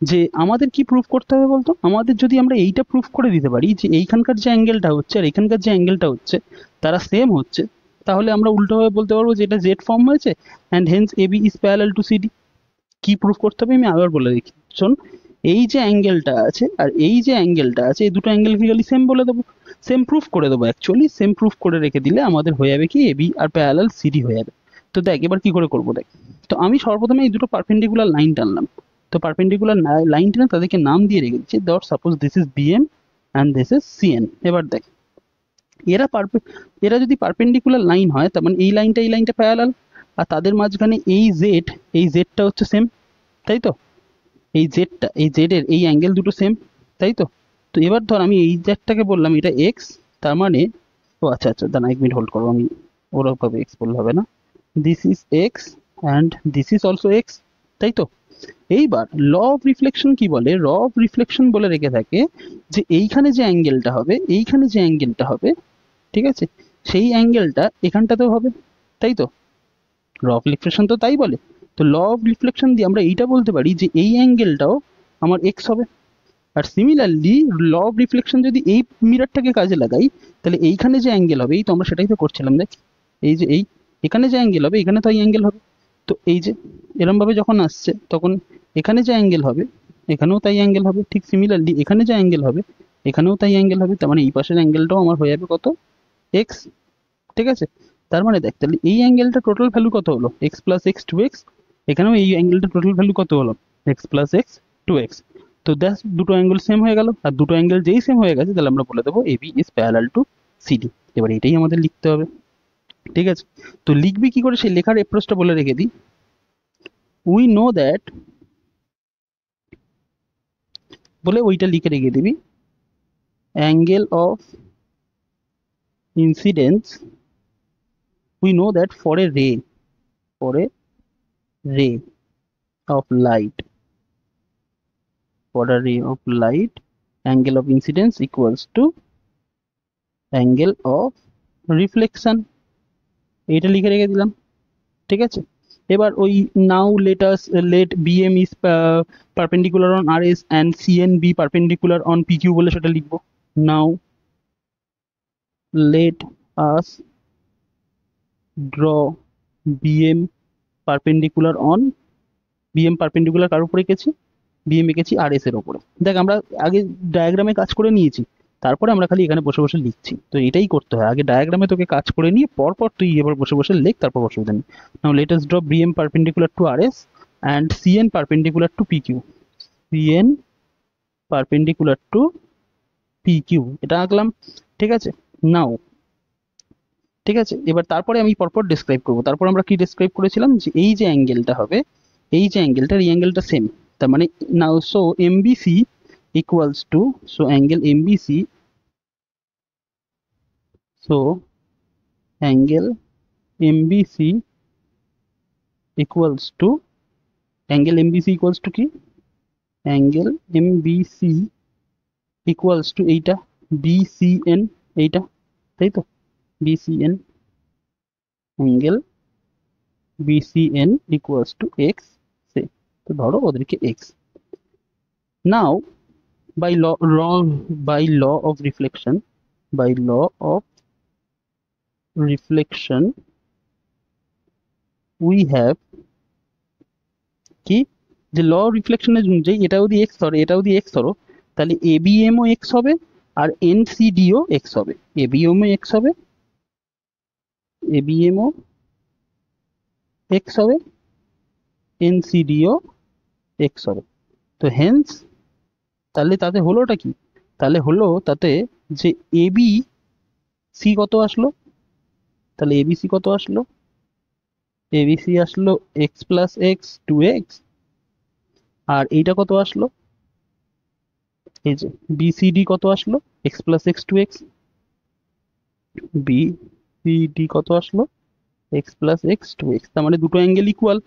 যে আমাদের কি প্রুফ করতে হবে বলতো, আমাদের যদি আমরা এইটা প্রুফ করে দিতে পারি যে এইখানকার যে অ্যাঙ্গেলটা হচ্ছে আর এখানকার যে অ্যাঙ্গেলটা হচ্ছে তারা সেম হচ্ছে, তাহলে আমরা উল্টোভাবে বলতে পারবো যে এটা জেড ফর্ম হয়েছে, and hence AB is parallel to CD. কি প্রুফ করতে হবে আমি আবার বলে দিচ্ছি, শোন। এই যে অ্যাঙ্গেলটা আছে আর এই যে অ্যাঙ্গেলটা আছে, এই দুটো অ্যাঙ্গেল ফিগালি সেম বলে দেবো, সেম প্রুফ করে দেবো। অ্যাকচুয়ালি সেম প্রুফ করে রেখে দিলে আমাদের হয়ে যাবে কি এবি আর প্যারালাল সিডি হয়ে যাবে। তো দেখ এবার কি করে করবো, দেখ তো আমি সর্বপ্রথমে এই দুটো পারপেন্ডিকুলার লাইন টানলাম। তো পারপেন্ডিকুলার লাইন টেনে তাদেরকে নাম দিয়ে রেখে দিচ্ছি, ধর suppose this is BM and this is CN. এবার দেখ এরা এরা যদি পারপেন্ডিকুলার লাইন হয় তার মানে এই লাইনটা প্যারালাল, আর তাদের মাঝখানে এই জেড, এই জেডটা হচ্ছে সেম, তাই তো? এই জেডটা, এই জেড এর এই অ্যাঙ্গেল দুটো সেম, তাই তো? তো এবার ধর আমি এই জেডটাকে বললাম এটা এক্স, তার মানে, ও আচ্ছা আচ্ছা দাঁড়া 1 মিনিট হোল্ড করো, আমি ওরকমভাবে এক্স বললে হবে না, this is x and this is also x, তাই তো? এইবার ল অফ রিফ্লেকশন কি বলে, ল অফ রিফ্লেকশন বলে রেখে থাকে যে এইখানে যে অ্যাঙ্গেলটা হবে, এইখানে যে অ্যাঙ্গেলটা হবে, ঠিক আছে, সেই অ্যাঙ্গেলটা এখানটাতেও হবে, তাই তো? ল অফ রিফ্লেকশন তো তাই বলে। তো ল অফ রিফ্লেকশন দিয়ে আমরা এইটা বলতে পারি যে এই অ্যাঙ্গেলটাও আমার এক্স হবে। আর সিমিলারলি ল অফ রিফ্লেকশন যদি এই মিররটাকে কাজে লাগাই, তাহলে এইখানে যে অ্যাঙ্গেল হবে, এই তো আমরা সেটাই তো করছিলাম, দেখ এই যে এই এখানে যে অ্যাঙ্গেল হবে এখানে তো এই অ্যাঙ্গেল হবে। তো এই যে এরম ভাবে যখন আসছে তখন এখানে যে অ্যাঙ্গেল হবে এখানেও তাই অ্যাঙ্গেল হবে, ঠিক সিমিলারলি এখানে যে অ্যাঙ্গেল হবে এখানেও তাই অ্যাঙ্গেল হবে, তার মানে এই পাশের অ্যাঙ্গেলটাও আমার হয়ে যাবে কত, এক্স। ঠিক আছে, তার মানে দেখ তাহলে এই অ্যাঙ্গেলটা টোটাল ভ্যালু কত হলো, x plus x two x, এখানেও এই অ্যাঙ্গেলটা টোটাল ভ্যালু কত হলো, এক্স প্লাস এক্স 2x। তো দ্যাস দুটো অ্যাঙ্গেল সেম হয়ে গেল, আর দুটো অ্যাঙ্গেল যেই সেম হয়ে গেছে তাহলে আমরা বলে দেবো AB is parallel to CD. এবার এটাই আমাদের লিখতে হবে, ঠিক আছে। তো লিখবি কি করে সেই লেখার অ্যাপ্রোচটা বলে রেখে দিই। উই নো দ্যাট, বলে ওইটা লিখে রেখে দিবি, angle of incidence, we know that for a ray of light, for a ray of light, angle of incidence equals to angle of reflection। এটা লিখে রেখে দিলাম, ঠিক আছে। এবার ওই now let bm is perpendicular on rs and cn be perpendicular on pq বলে সেটা লিখবো। now let us draw bm perpendicular on, bm perpendicular কার উপরে এঁকেছি, bm এঁকেছি rs এর উপরে। দেখ আমরা আগে ডায়াগ্রামে কাজ করে নিয়েছি, তারপরে আমরা খালি এখানে বসে বসে লিখছি। তো এটাই করতে হয়, আগে ডায়াগ্রামে তোকে কাজ করে নিয়ে পরপর তুই এবার বসে বসে লেখ, তারপর অসুবিধা নেই। Now let us draw bm perpendicular to rs and cn perpendicular to pq, cn perpendicular to pq এটা আঁকলাম, ঠিক আছে। নাও ঠিক আছে, এবার তারপরে আমি পরপর ডেসক্রাইব করবো। তারপর আমরা কি ডেসক্রাইব করেছিলাম, যে এই যে অ্যাঙ্গেলটা হবে, এই যে অ্যাঙ্গেলটার এই অ্যাঙ্গেলটা সেম, তার মানে now so MBC equals to, so angle MBC, so angle MBC equals to, angle MBC equals to কি, অ্যাঙ্গেল এমবিসি ইকুয়ালস টু এইটা বিসিএন, এইটা তাই তো, BCN, angle BCN equals to x, say তো ধরো ওদেরকে x। now by law of reflection, by law of reflection we have কি, যে ল অফ রিফ্লেকশনের অনুযায়ী এটা যদি x ধরো, এটা যদি x ধরো, তাহলে ABM ও x হবে আর NCD ও x হবে, ABM ও x হবে, ABM ও x হবে, NCD ও x হবে। তো হেন্স তাহলে তাতে হলোটা কি, তাহলে হলো তাতে যে এবি সি কত আসলো, তাহলে এবিসি কত আসলো, এবিসি আসলো এক্স প্লাস এক্স 2x, আর এইটা কত আসলো, এই যে বিসিডি কত আসলো, x plus x 2x, BCD কত আসলো, এক্স প্লাস এক্স 2x। তার মানে দুটো অ্যাঙ্গেল ইকুয়াল,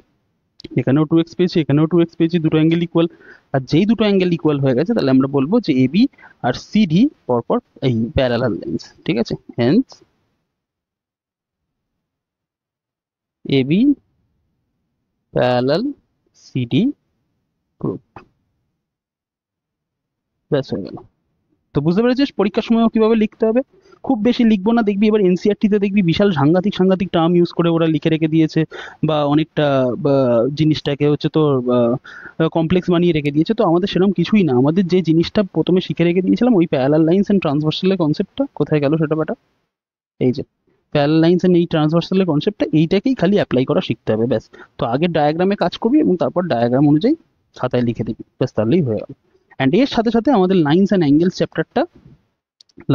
এখানেও 2x পেয়েছি, এখানেও 2x পেয়েছি, দুটো অ্যাঙ্গেল ইকুয়াল। আর যেই দুটো অ্যাঙ্গেল ইকুয়াল হয়ে গেছে তাহলে আমরা বলবো যে এবি আর সিডি পরপর এই প্যারালাল লাইনস, ঠিক আছে। হেন্স এবি প্যারালাল সিডি গ্রুপ, ব্যাস হয়ে গেল। তো বুঝতে পেরেছিস পরীক্ষার সময়ও কিভাবে লিখতে হবে। খুব বেশি লিখবো না, দেখবি এবার এনসিআরটিতে দেখবি বিশাল সাংঘাতিক সাংঘাতিক টার্ম ইউজ করে ওরা লিখে রেখে দিয়েছে, বা অনেকটা জিনিসটাকে হচ্ছে তো কমপ্লেক্স বানিয়ে রেখে দিয়েছে। তো আমাদের সেরকম কিছুই না, আমাদের যে জিনিসটা প্রথমে শিখে রেখে দিয়েছিলাম ওই প্যারালাল লাইন্স এন্ড ট্রান্সভার্সালের কনসেপ্টটা কোথায় গেল সেটা বেটা, এই যে প্যারালাল লাইন্স এন্ড এই ট্রান্সভার্সালের কনসেপ্টটা, এইটাকেই খালি অ্যাপ্লাই করা শিখতে হবে ব্যাস। তো আগে ডায়াগ্রামে কাজ করবি এবং তারপর ডায়াগ্রাম অনুযায়ী খাতায় লিখে দিবি, ব্যাস তাহলেই হয়ে গেল। অ্যান্ড এর সাথে সাথে আমাদের লাইন্স অ্যান্ড অ্যাঙ্গেলস চ্যাপ্টারটা,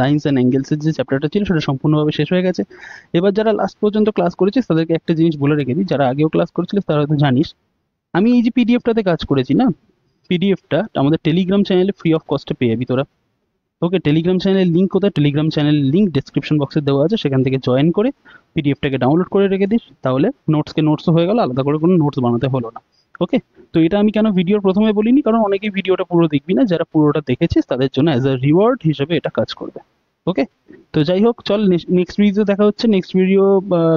লাইন্স অ্যান্ড অ্যাঙ্গেলসের যে চ্যাপ্টারটা ছিল সেটা সম্পূর্ণভাবে শেষ হয়ে গেছে। এবার যারা লাস্ট পর্যন্ত ক্লাস করেছিস তাদেরকে একটা জিনিস বলে রেখে দিই, যারা আগেও ক্লাস করেছিলিস তারা হয়তো জানিস, আমি এই যে পিডিএফটাতে কাজ করেছি না, পিডিএফটা আমাদের টেলিগ্রাম চ্যানেলে ফ্রি অফ কস্টে পেয়ে যাবি তোরা। ওকে, টেলিগ্রাম চ্যানেলের লিঙ্ক কোথায়, টেলিগ্রাম চ্যানেলের লিঙ্ক ডেসক্রিপশন বক্সে দেওয়া আছে, সেখান থেকে জয়েন করে পিডিএফটাকে ডাউনলোড করে রেখে দিস, তাহলে নোটসও হয়ে গেল, আলাদা করে কোনো নোটস বানাতে হলো না। ওকে, তো এটা আমি কেন ভিডিওর প্রথমে বলিনি, কারণ অনেকেই ভিডিওটা পুরো দেখবি না, যারা পুরোটা দেখেছিস তাদের জন্য অ্যাজ আ রিওয়ার্ড হিসেবে এটা কাজ করবে। ওকে, তো যাই হোক, চল নেক্সট ভিডিও দেখা হচ্ছে। Next video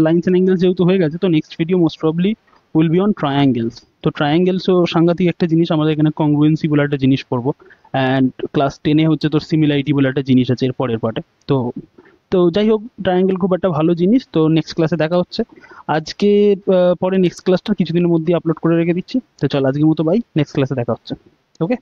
lines and angles যেহেতু হয়ে গেছে, তো next video most probably will be on triangles. তো ট্রায়াঙ্গেলসও সাংঘাতিক একটা জিনিস, আমাদের এখানে কংগ্রুয়েন্সি বলে একটা জিনিস পড়বো, অ্যান্ড ক্লাস 10-এ হচ্ছে তোর সিমিলারিটি বলে একটা জিনিস আছে এর পরের পার্টে। তো তো যাই হোক, ট্রায়াঙ্গেল খুব একটা ভালো জিনিস। তো নেক্সট ক্লাসে দেখা হচ্ছে। আজকে পরে নেক্সট ক্লাসটা কিছুদিনের মধ্যে আপলোড করে রেখে দিচ্ছি। তো চল আজকের মতো বাই, নেক্সট ক্লাসে দেখা হচ্ছে। ওকে।